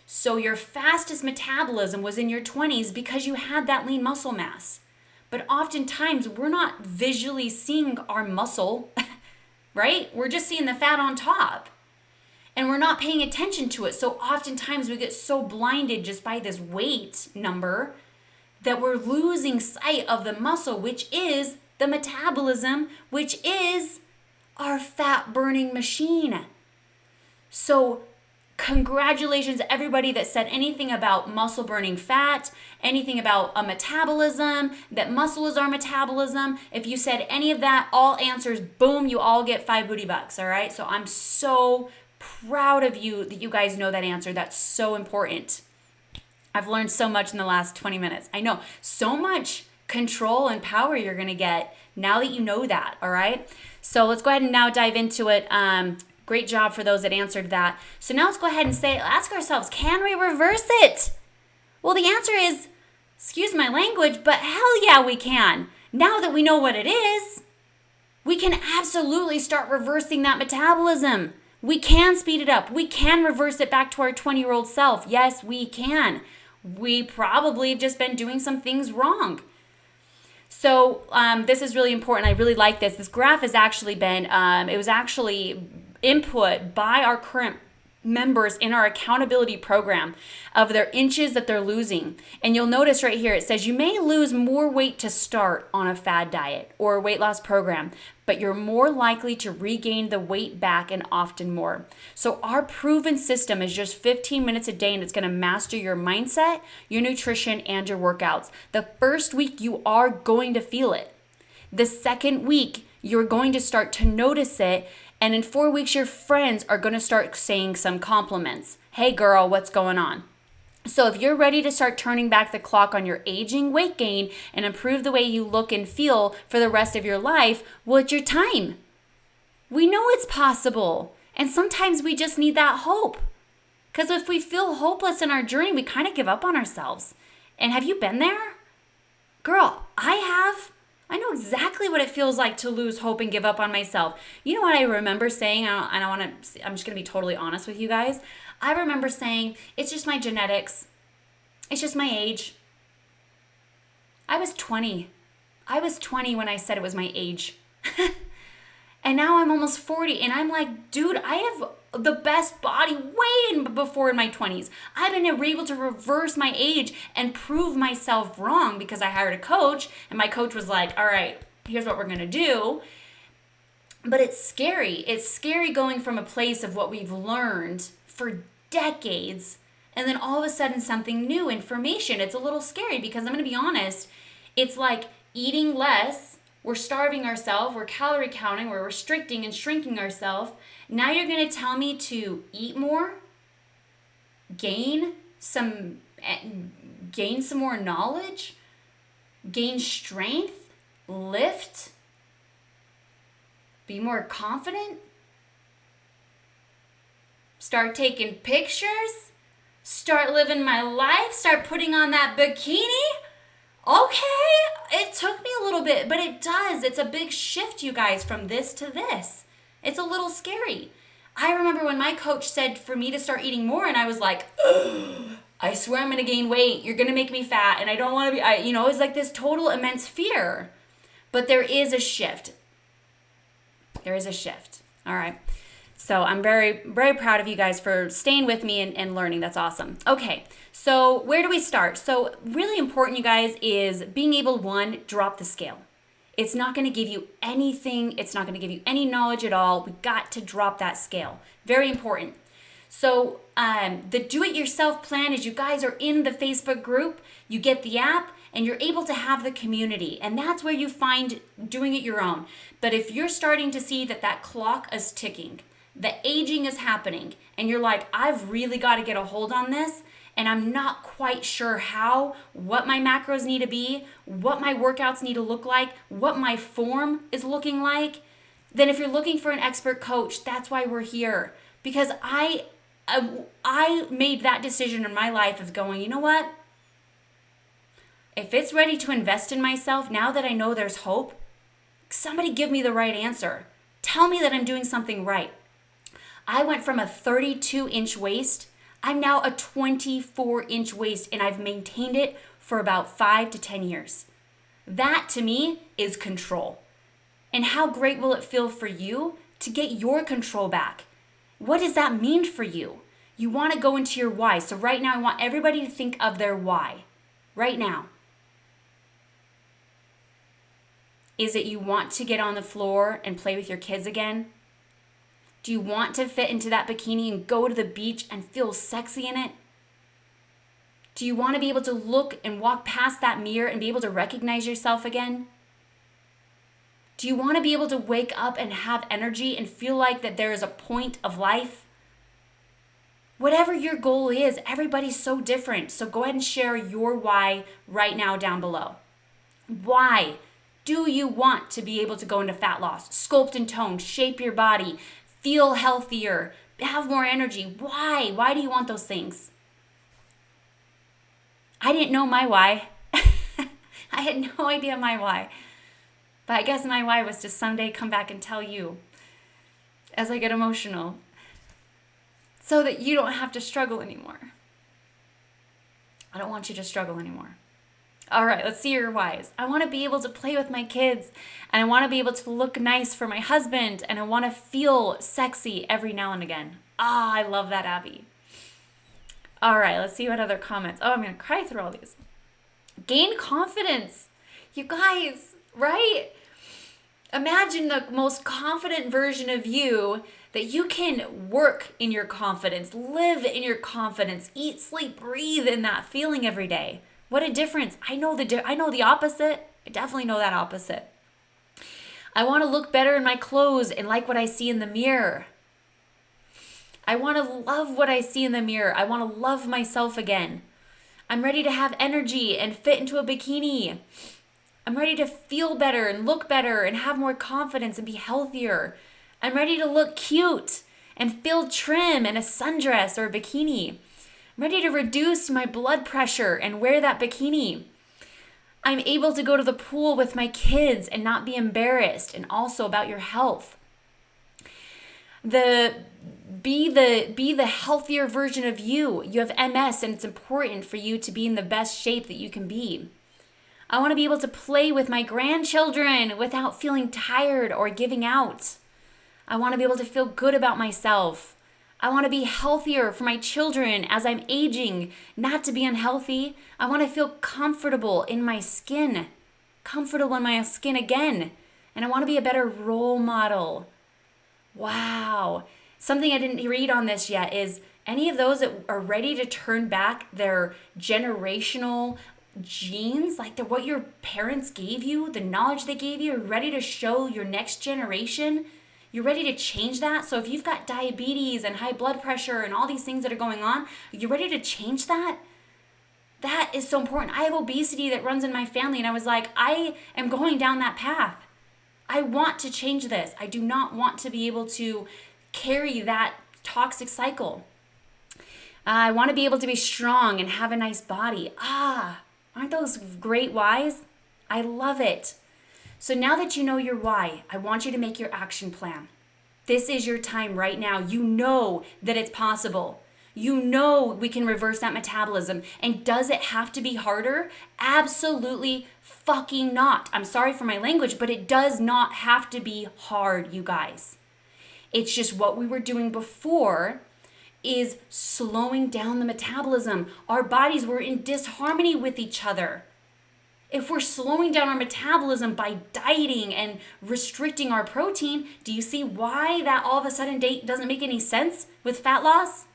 So your fastest metabolism was in your 20s because you had that lean muscle mass. But oftentimes we're not visually seeing our muscle, right? We're just seeing the fat on top. And we're not paying attention to it. So oftentimes we get so blinded just by this weight number that we're losing sight of the muscle, which is the metabolism, which is our fat burning machine. So congratulations to everybody that said anything about muscle burning fat, anything about a metabolism, that muscle is our metabolism. If you said any of that, all answers, boom, you all get 5 booty bucks, all right? So I'm so proud of you that you guys know that answer. That's so important. I've learned so much in the last 20 minutes. I know so much control and power you're going to get now that you know that, all right? So let's go ahead and now dive into it. Great job for those that answered that. So now let's go ahead and ask ourselves, can we reverse it? Well, the answer is, excuse my language, but hell yeah, we can. Now that we know what it is, we can absolutely start reversing that metabolism. We can speed it up. We can reverse it back to our 20-year-old self. Yes, we can. We probably have just been doing some things wrong. So this is really important. I really like this. This graph has actually been, it was actually input by our current members in our accountability program of their inches that they're losing. And you'll notice right here, it says you may lose more weight to start on a fad diet or a weight loss program, but you're more likely to regain the weight back and often more. So our proven system is just 15 minutes a day, and it's going to master your mindset, your nutrition, and your workouts. The first week, you are going to feel it. The second week, you're going to start to notice it. And in 4 weeks, your friends are going to start saying some compliments. Hey girl, what's going on? So if you're ready to start turning back the clock on your aging weight gain and improve the way you look and feel for the rest of your life, well, it's your time. We know it's possible. And sometimes we just need that hope. Because if we feel hopeless in our journey, we kind of give up on ourselves. And have you been there? Girl, I have. I know exactly what it feels like to lose hope and give up on myself. You know what I remember saying? I'm just going to be totally honest with you guys. I remember saying, it's just my genetics. It's just my age. I was 20. I was 20 when I said it was my age. And now I'm almost 40 and I'm like, dude, I have the best body way before in my 20s. I've been able to reverse my age and prove myself wrong because I hired a coach and my coach was like, all right, here's what we're going to do. But it's scary. It's scary going from a place of what we've learned for decades and then all of a sudden something new, information. It's a little scary because I'm going to be honest, it's like eating less. We're starving ourselves, we're calorie counting, we're restricting and shrinking ourselves. Now you're going to tell me to eat more, gain some more knowledge, gain strength, lift, be more confident, start taking pictures, start living my life, start putting on that bikini. Okay, it took me a little bit, but it does. It's a big shift, you guys, from this to this. It's a little scary. I remember when my coach said for me to start eating more, and I was like, I swear I'm going to gain weight. You're going to make me fat, and I don't want to be, it was like this total immense fear. But there is a shift. There is a shift. All right. So I'm very, very proud of you guys for staying with me and learning. That's awesome. Okay, so where do we start? So really important, you guys, is being able, one, drop the scale. It's not going to give you anything. It's not going to give you any knowledge at all. We got to drop that scale. Very important. So the do-it-yourself plan is you guys are in the Facebook group. You get the app and you're able to have the community. And that's where you find doing it your own. But if you're starting to see that clock is ticking, the aging is happening, and you're like, I've really got to get a hold on this, and I'm not quite sure how, what my macros need to be, what my workouts need to look like, what my form is looking like, then if you're looking for an expert coach, that's why we're here. Because I made that decision in my life of going, you know what? If it's ready to invest in myself, now that I know there's hope, somebody give me the right answer. Tell me that I'm doing something right. I went from a 32-inch waist. I'm now a 24-inch waist, and I've maintained it for about 5 to 10 years. That, to me, is control. And how great will it feel for you to get your control back? What does that mean for you? You want to go into your why. So right now, I want everybody to think of their why. Right now. Is it you want to get on the floor and play with your kids again? Do you want to fit into that bikini and go to the beach and feel sexy in it? Do you want to be able to look and walk past that mirror and be able to recognize yourself again? Do you want to be able to wake up and have energy and feel like that there is a point of life? Whatever your goal is, everybody's so different. So go ahead and share your why right now down below. Why do you want to be able to go into fat loss, sculpt and tone, shape your body, feel healthier, have more energy? Why? Why do you want those things? I didn't know my why. I had no idea my why. But I guess my why was to someday come back and tell you as I get emotional so that you don't have to struggle anymore. I don't want you to struggle anymore. All right, let's see your whys. I want to be able to play with my kids, and I want to be able to look nice for my husband, and I want to feel sexy every now and again. Ah, I love that, Abby. All right, let's see what other comments. Oh, I'm going to cry through all these. Gain confidence. You guys, right? Imagine the most confident version of you that you can work in your confidence, live in your confidence, eat, sleep, breathe in that feeling every day. What a difference. I know the opposite. I definitely know that opposite. I want to look better in my clothes and like what I see in the mirror. I want to love what I see in the mirror. I want to love myself again. I'm ready to have energy and fit into a bikini. I'm ready to feel better and look better and have more confidence and be healthier. I'm ready to look cute and feel trim in a sundress or a bikini. I'm ready to reduce my blood pressure and wear that bikini. I'm able to go to the pool with my kids and not be embarrassed, and also about your health. Be the healthier version of you. You have MS and it's important for you to be in the best shape that you can be. I want to be able to play with my grandchildren without feeling tired or giving out. I want to be able to feel good about myself. I want to be healthier for my children as I'm aging, not to be unhealthy. I want to feel comfortable in my skin, comfortable in my skin again. And I want to be a better role model. Wow. Something I didn't read on this yet is any of those that are ready to turn back their generational genes, like what your parents gave you, the knowledge they gave you, are ready to show your next generation. You're ready to change that. So if you've got diabetes and high blood pressure and all these things that are going on, you're ready to change that? That is so important. I have obesity that runs in my family, and I was like, I am going down that path. I want to change this. I do not want to be able to carry that toxic cycle. I want to be able to be strong and have a nice body. Aren't those great whys? I love it. So now that you know your why, I want you to make your action plan. This is your time right now. You know that it's possible. You know we can reverse that metabolism. And does it have to be harder? Absolutely fucking not. I'm sorry for my language, but it does not have to be hard, you guys. It's just what we were doing before is slowing down the metabolism. Our bodies were in disharmony with each other. If we're slowing down our metabolism by dieting and restricting our protein, do you see why that all of a sudden doesn't make any sense with fat loss?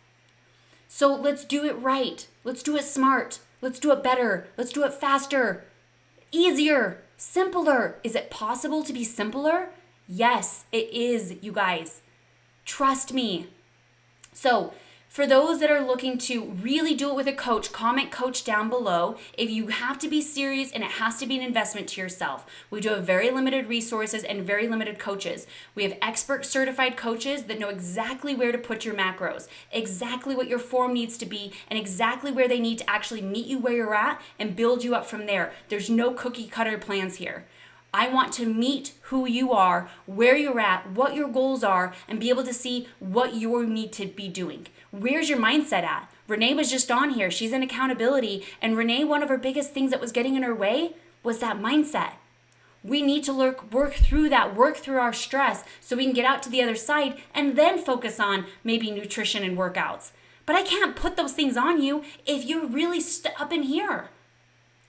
So let's do it right. Let's do it smart. Let's do it better. Let's do it faster, easier, simpler. Is it possible to be simpler? Yes, it is, you guys. Trust me. So for those that are looking to really do it with a coach, comment coach down below. If you have to be serious and it has to be an investment to yourself, we do have very limited resources and very limited coaches. We have expert certified coaches that know exactly where to put your macros, exactly what your form needs to be, and exactly where they need to actually meet you where you're at and build you up from there. There's no cookie cutter plans here. I want to meet who you are, where you're at, what your goals are, and be able to see what you need to be doing. Where's your mindset at? Renee was just on here. She's in accountability. And Renee, one of her biggest things that was getting in her way was that mindset. We need to work through that, work through our stress so we can get out to the other side and then focus on maybe nutrition and workouts. But I can't put those things on you if you're really up in here.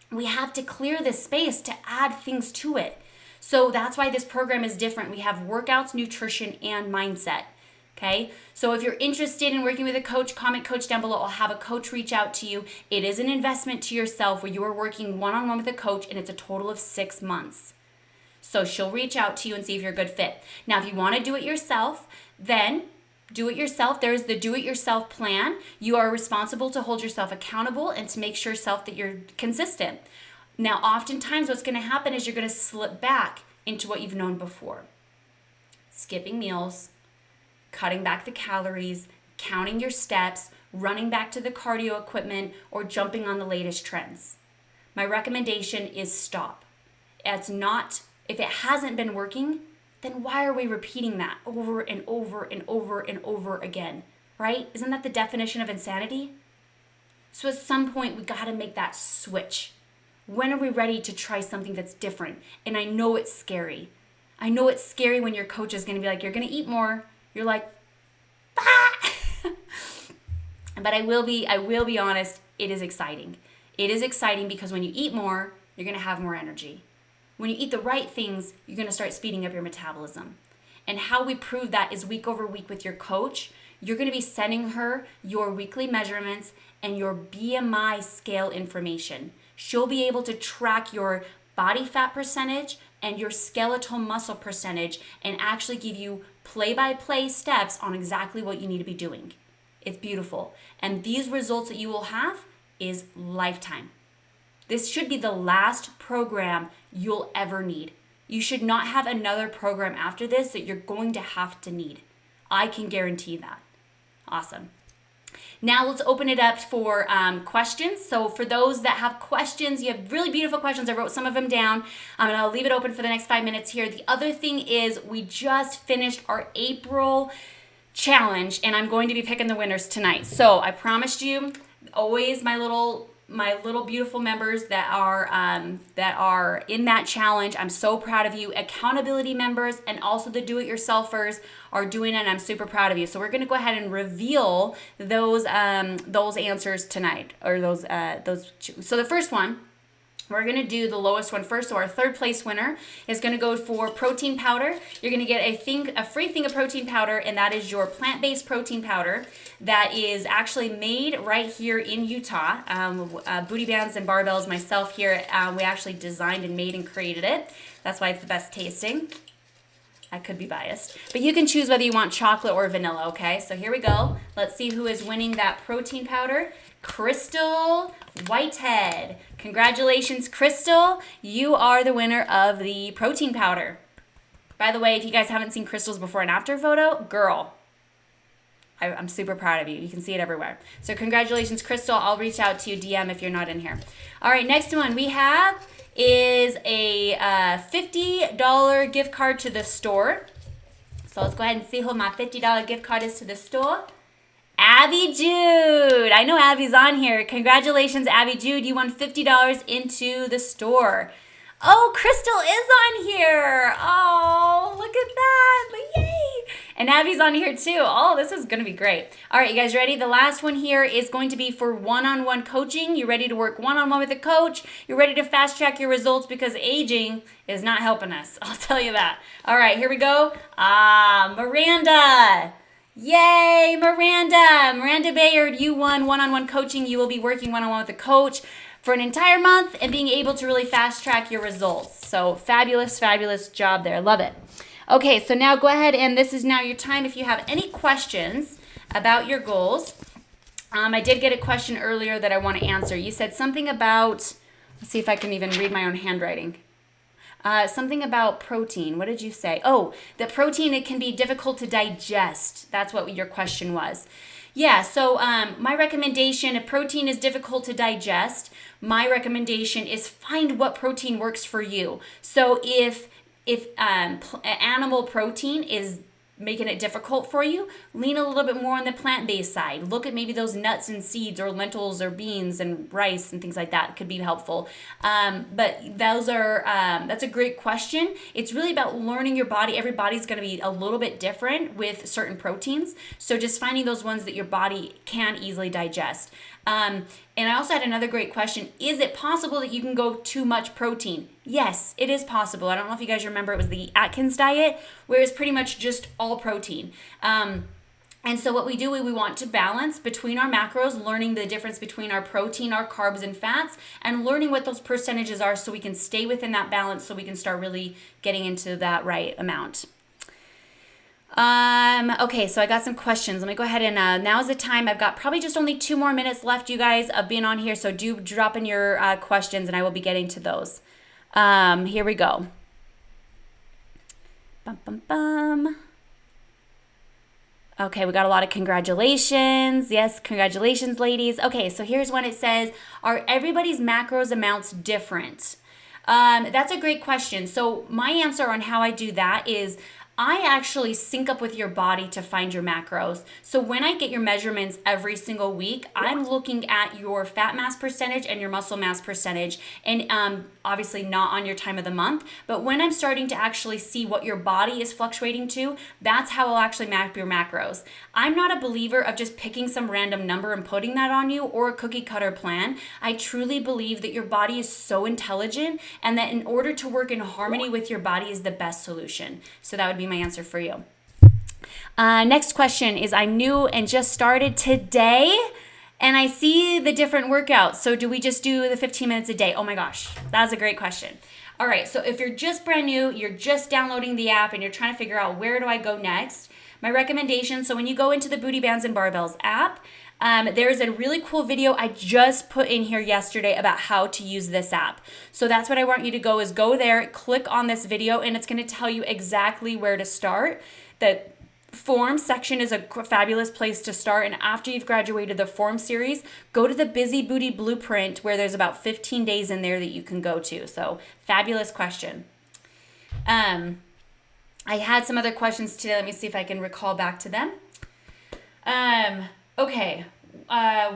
We have to clear this space to add things to it. So that's why this program is different. We have workouts, nutrition, and mindset. Okay, so if you're interested in working with a coach, comment coach down below. I'll have a coach reach out to you. It is an investment to yourself where you are working one-on-one with a coach, and it's a total of 6 months. So she'll reach out to you and see if you're a good fit. Now, if you want to do it yourself, then do it yourself. There's the do it yourself plan. You are responsible to hold yourself accountable and to make sure that you're consistent. Now, oftentimes what's going to happen is you're going to slip back into what you've known before. Skipping meals, cutting back the calories, counting your steps, running back to the cardio equipment, or jumping on the latest trends. My recommendation is stop. If it hasn't been working, then why are we repeating that over and over and over and over again, right? Isn't that the definition of insanity? So at some point, we got to make that switch. When are we ready to try something that's different? And I know it's scary. I know it's scary when your coach is going to be like, you're going to eat more. You're like, ah! But I will be honest, it is exciting. It is exciting because when you eat more, you're going to have more energy. When you eat the right things, you're going to start speeding up your metabolism. And how we prove that is week over week with your coach. You're going to be sending her your weekly measurements and your BMI scale information. She'll be able to track your body fat percentage and your skeletal muscle percentage and actually give you play-by-play steps on exactly what you need to be doing. It's beautiful. And these results that you will have is lifetime. This should be the last program you'll ever need. You should not have another program after this that you're going to have to need. I can guarantee that. Awesome. Now let's open it up for questions. So for those that have questions, you have really beautiful questions. I wrote some of them down, and I'll leave it open for the next 5 minutes here. The other thing is we just finished our April challenge, and I'm going to be picking the winners tonight. So I promised you, always my little beautiful members that are in that challenge. I'm so proud of you. Accountability members and also the do-it-yourselfers are doing it, and I'm super proud of you. So we're going to go ahead and reveal those answers tonight, or those. So the first one, we're going to do the lowest one first. So our third place winner is going to go for protein powder. You're going to get a free thing of protein powder, and that is your plant-based protein powder that is actually made right here in Utah. Booty Bands and Barbells, myself here, we actually designed and made and created it. That's why it's the best tasting. I could be biased, but you can choose whether you want chocolate or vanilla, okay? So here we go. Let's see who is winning that protein powder. Crystal Whitehead. Congratulations, Crystal. You are the winner of the protein powder. By the way, if you guys haven't seen Crystal's before and after photo, girl, I'm super proud of you. You can see it everywhere. So congratulations, Crystal. I'll reach out to you, DM, if you're not in here. All right, next one we have is a $50 gift card to the store. So let's go ahead and see who my $50 gift card is to the store. Abby Jude. I know Abby's on here. Congratulations, Abby Jude. You won $50 into the store. Oh, Crystal is on here. Oh, look at that. Yay. And Abby's on here too. Oh, this is going to be great. All right, you guys ready? The last one here is going to be for one-on-one coaching. You ready to work one-on-one with a coach? You're ready to fast track your results, because aging is not helping us. I'll tell you that. All right, here we go. Miranda. Yay, Miranda. Miranda Bayard, you won one-on-one coaching. You will be working one-on-one with a coach for an entire month and being able to really fast track your results. So fabulous, fabulous job there. Love it. Okay, so now go ahead, and this is now your time. If you have any questions about your goals, I did get a question earlier that I want to answer. You said something about, let's see if I can even read my own handwriting. Something about protein. What did you say? Oh, that protein, it can be difficult to digest. That's what your question was. Yeah, so my recommendation, if protein is difficult to digest, my recommendation is find what protein works for you. So if animal protein is making it difficult for you, lean a little bit more on the plant-based side. Look at maybe those nuts and seeds, or lentils or beans and rice and things like that could be helpful. But those are that's a great question. It's really about learning your body. Every body's going to be a little bit different with certain proteins. So just finding those ones that your body can easily digest. And I also had another great question. Is it possible that you can go too much protein? Yes, it is possible. I don't know if you guys remember, it was the Atkins diet, where it's pretty much just all protein. And so what we do, we want to balance between our macros, learning the difference between our protein, our carbs and fats, and learning what those percentages are so we can stay within that balance, so we can start really getting into that right amount. Okay, so I got some questions. Let me go ahead and now is the time. I've got probably just only 2 more minutes left, you guys, of being on here. So do drop in your questions, and I will be getting to those. Here we go. Bum, bum, bum. Okay, we got a lot of congratulations. Yes, congratulations, ladies. Okay, so here's one. It says, are everybody's macros amounts different? That's a great question. So my answer on how I do that is I actually sync up with your body to find your macros. So when I get your measurements every single week, I'm looking at your fat mass percentage and your muscle mass percentage, and obviously not on your time of the month, but when I'm starting to actually see what your body is fluctuating to, that's how I'll actually map your macros. I'm not a believer of just picking some random number and putting that on you, or a cookie cutter plan. I truly believe that your body is so intelligent, and that in order to work in harmony with your body is the best solution. So that would be my answer for you. Next question is, I'm new and just started today, and I see the different workouts. So do we just do the 15 minutes a day? Oh my gosh, that's a great question. All right, so if you're just brand new, you're just downloading the app and you're trying to figure out where do I go next, my recommendation, so when you go into the Booty Bands and Barbells app, there's a really cool video I just put in here yesterday about how to use this app. So that's what I want you to go, is go there, click on this video, and it's going to tell you exactly where to start. form section is a fabulous place to start. And after you've graduated the form series, go to the Busy Booty Blueprint, where there's about 15 days in there that you can go to. So fabulous question. I had some other questions today. Let me see if I can recall back to them. Okay.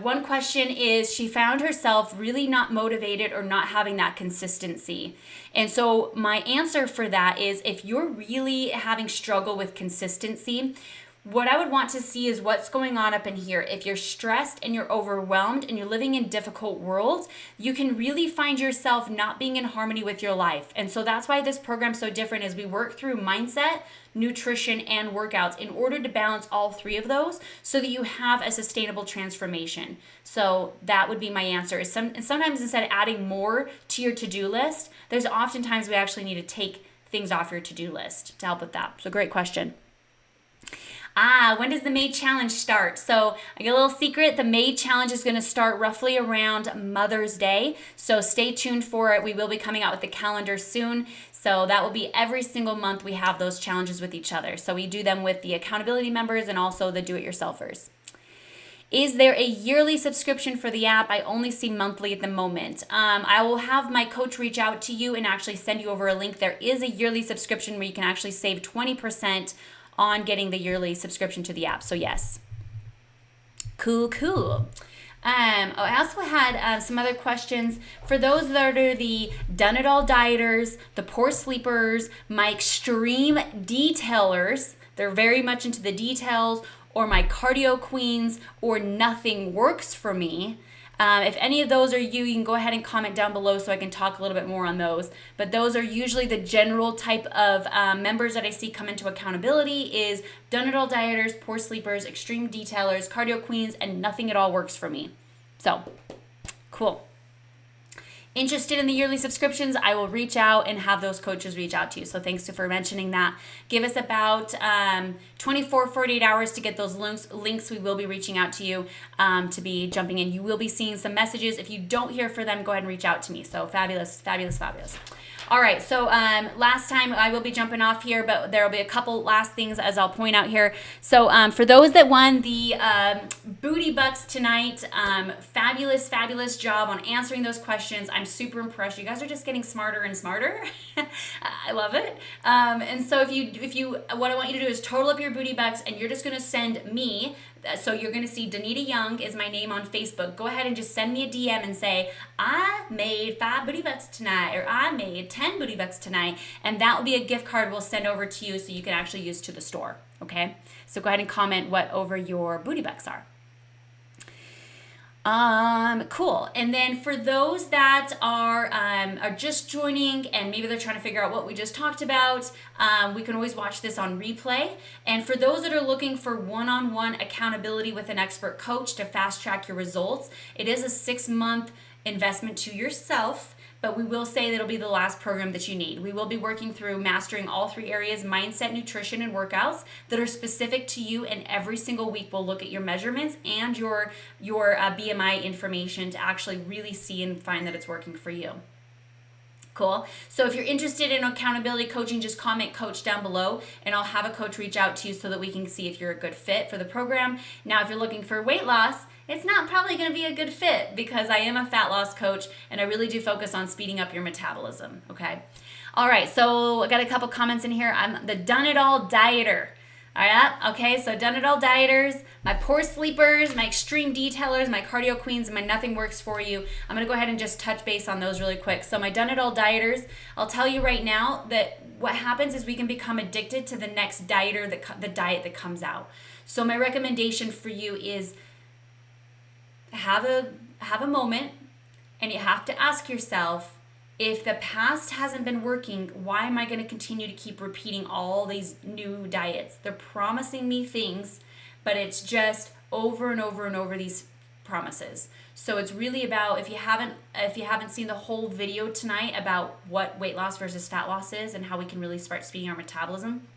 One question is, she found herself really not motivated or not having that consistency. And so my answer for that is, if you're really having struggle with consistency, what I would want to see is what's going on up in here. If you're stressed and you're overwhelmed and you're living in difficult worlds, you can really find yourself not being in harmony with your life. And so that's why this program's so different, is we work through mindset, nutrition, and workouts in order to balance all three of those so that you have a sustainable transformation. So that would be my answer. And sometimes instead of adding more to your to-do list, there's oftentimes we actually need to take things off your to-do list to help with that. So great question. When does the May Challenge start? So I get a little secret. The May Challenge is going to start roughly around Mother's Day. So stay tuned for it. We will be coming out with the calendar soon. So that will be every single month we have those challenges with each other. So we do them with the accountability members and also the do-it-yourselfers. Is there a yearly subscription for the app? I only see monthly at the moment. I will have my coach reach out to you and actually send you over a link. There is a yearly subscription where you can actually save 20% on getting the yearly subscription to the app. So yes. Cool. I also had some other questions. For those that are the Done It All dieters, the poor sleepers, my extreme detailers, they're very much into the details, or my cardio queens, or nothing works for me. If any of those are you, you can go ahead and comment down below so I can talk a little bit more on those. But those are usually the general type of members that I see come into accountability is Done It All dieters, poor sleepers, extreme detailers, cardio queens, and nothing at all works for me. So, cool. Interested in the yearly subscriptions, I will reach out and have those coaches reach out to you. So thanks for mentioning that. Give us about 48 hours to get those links. We will be reaching out to you to be jumping in. You will be seeing some messages. If you don't hear from them, go ahead and reach out to me. So fabulous. All right, so last time I will be jumping off here, but there will be a couple last things as I'll point out here. So for those that won the Booty Bucks tonight, fabulous job on answering those questions. I'm super impressed. You guys are just getting smarter and smarter. I love it. And so if you, what I want you to do is total up your Booty Bucks, and you're just going to send me. So you're going to see Danita Young is my name on Facebook. Go ahead and just send me a DM and say, I made 5 Booty Bucks tonight, or I made 10 Booty Bucks tonight. And that will be a gift card we'll send over to you so you can actually use to the store. Okay? So go ahead and comment what over your Booty Bucks are. Cool. And then for those that are just joining and maybe they're trying to figure out what we just talked about, we can always watch this on replay. And for those that are looking for one-on-one accountability with an expert coach to fast track your results, it is a 6-month investment to yourself. But we will say that it'll be the last program that you need. We will be working through mastering all 3 areas, mindset, nutrition, and workouts that are specific to you. And every single week we'll look at your measurements and your BMI information to actually really see and find that it's working for you. Cool. So if you're interested in accountability coaching, just comment coach down below and I'll have a coach reach out to you so that we can see if you're a good fit for the program. Now, if you're looking for weight loss, it's not probably going to be a good fit because I am a fat loss coach and I really do focus on speeding up your metabolism. Okay. All right. So I got a couple comments in here. I'm the Done It All dieter. All right. Okay. So Done It All dieters, my poor sleepers, my extreme detailers, my cardio queens, and my nothing works for you. I'm going to go ahead and just touch base on those really quick. So my Done It All dieters, I'll tell you right now that what happens is we can become addicted to the next dieter, the diet that comes out. So my recommendation for you is have a moment, and you have to ask yourself, if the past hasn't been working, why am I going to continue to keep repeating all these new diets? They're promising me things, but it's just over and over and over these promises. So it's really about, if you haven't seen the whole video tonight about what weight loss versus fat loss is and how we can really start speeding our metabolism,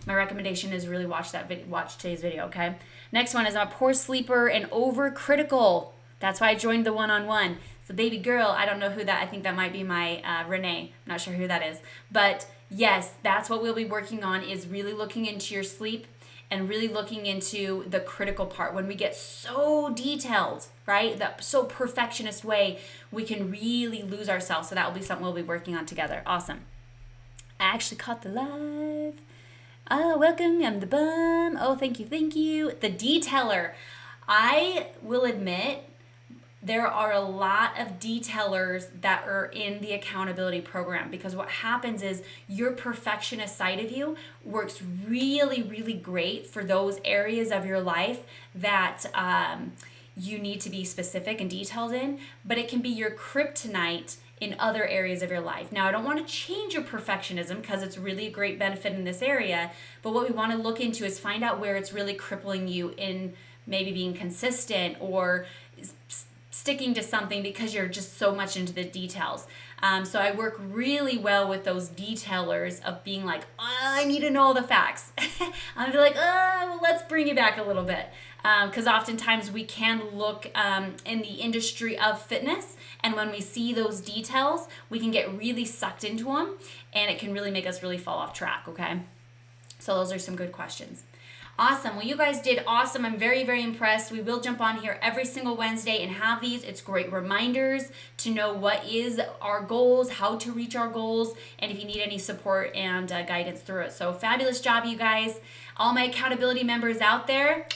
my recommendation is really watch today's video, okay? Next one is I'm a poor sleeper and overcritical. That's why I joined the one-on-one. So baby girl, I don't know who that, I think that might be my Renee. I'm not sure who that is. But yes, that's what we'll be working on, is really looking into your sleep. and really looking into the critical part. When we get so detailed, right, that so perfectionist way, we can really lose ourselves. So that will be something we'll be working on together. Awesome. I actually caught the live. Oh, welcome. I'm the bum. Oh, thank you. Thank you. The detailer. I will admit there are a lot of detailers that are in the accountability program, because what happens is your perfectionist side of you works really, really great for those areas of your life that you need to be specific and detailed in, but it can be your kryptonite in other areas of your life. Now, I don't want to change your perfectionism because it's really a great benefit in this area, but what we want to look into is find out where it's really crippling you in maybe being consistent or sticking to something because you're just so much into the details. So I work really well with those detailers of being like, I need to know all the facts. I'm be like, well, let's bring it back a little bit. Because oftentimes we can look in the industry of fitness, and when we see those details, we can get really sucked into them, and it can really make us really fall off track, okay? So those are some good questions. Awesome. Well, you guys did awesome. I'm very, very impressed. We will jump on here every single Wednesday and have these. It's great reminders to know what is our goals, how to reach our goals, and if you need any support and guidance through it. So fabulous job, you guys. All my accountability members out there,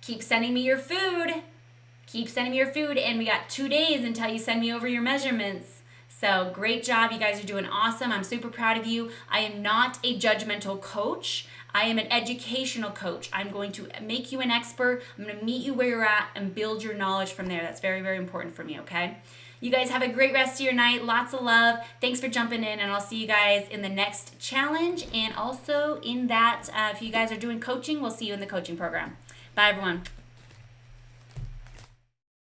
keep sending me your food. Keep sending me your food. And we got 2 days until you send me over your measurements. So great job. You guys are doing awesome. I'm super proud of you. I am not a judgmental coach. I am an educational coach. I'm going to make you an expert. I'm going to meet you where you're at and build your knowledge from there. That's very, very important for me, okay? You guys have a great rest of your night. Lots of love. Thanks for jumping in, and I'll see you guys in the next challenge. And also in that, if you guys are doing coaching, we'll see you in the coaching program. Bye, everyone.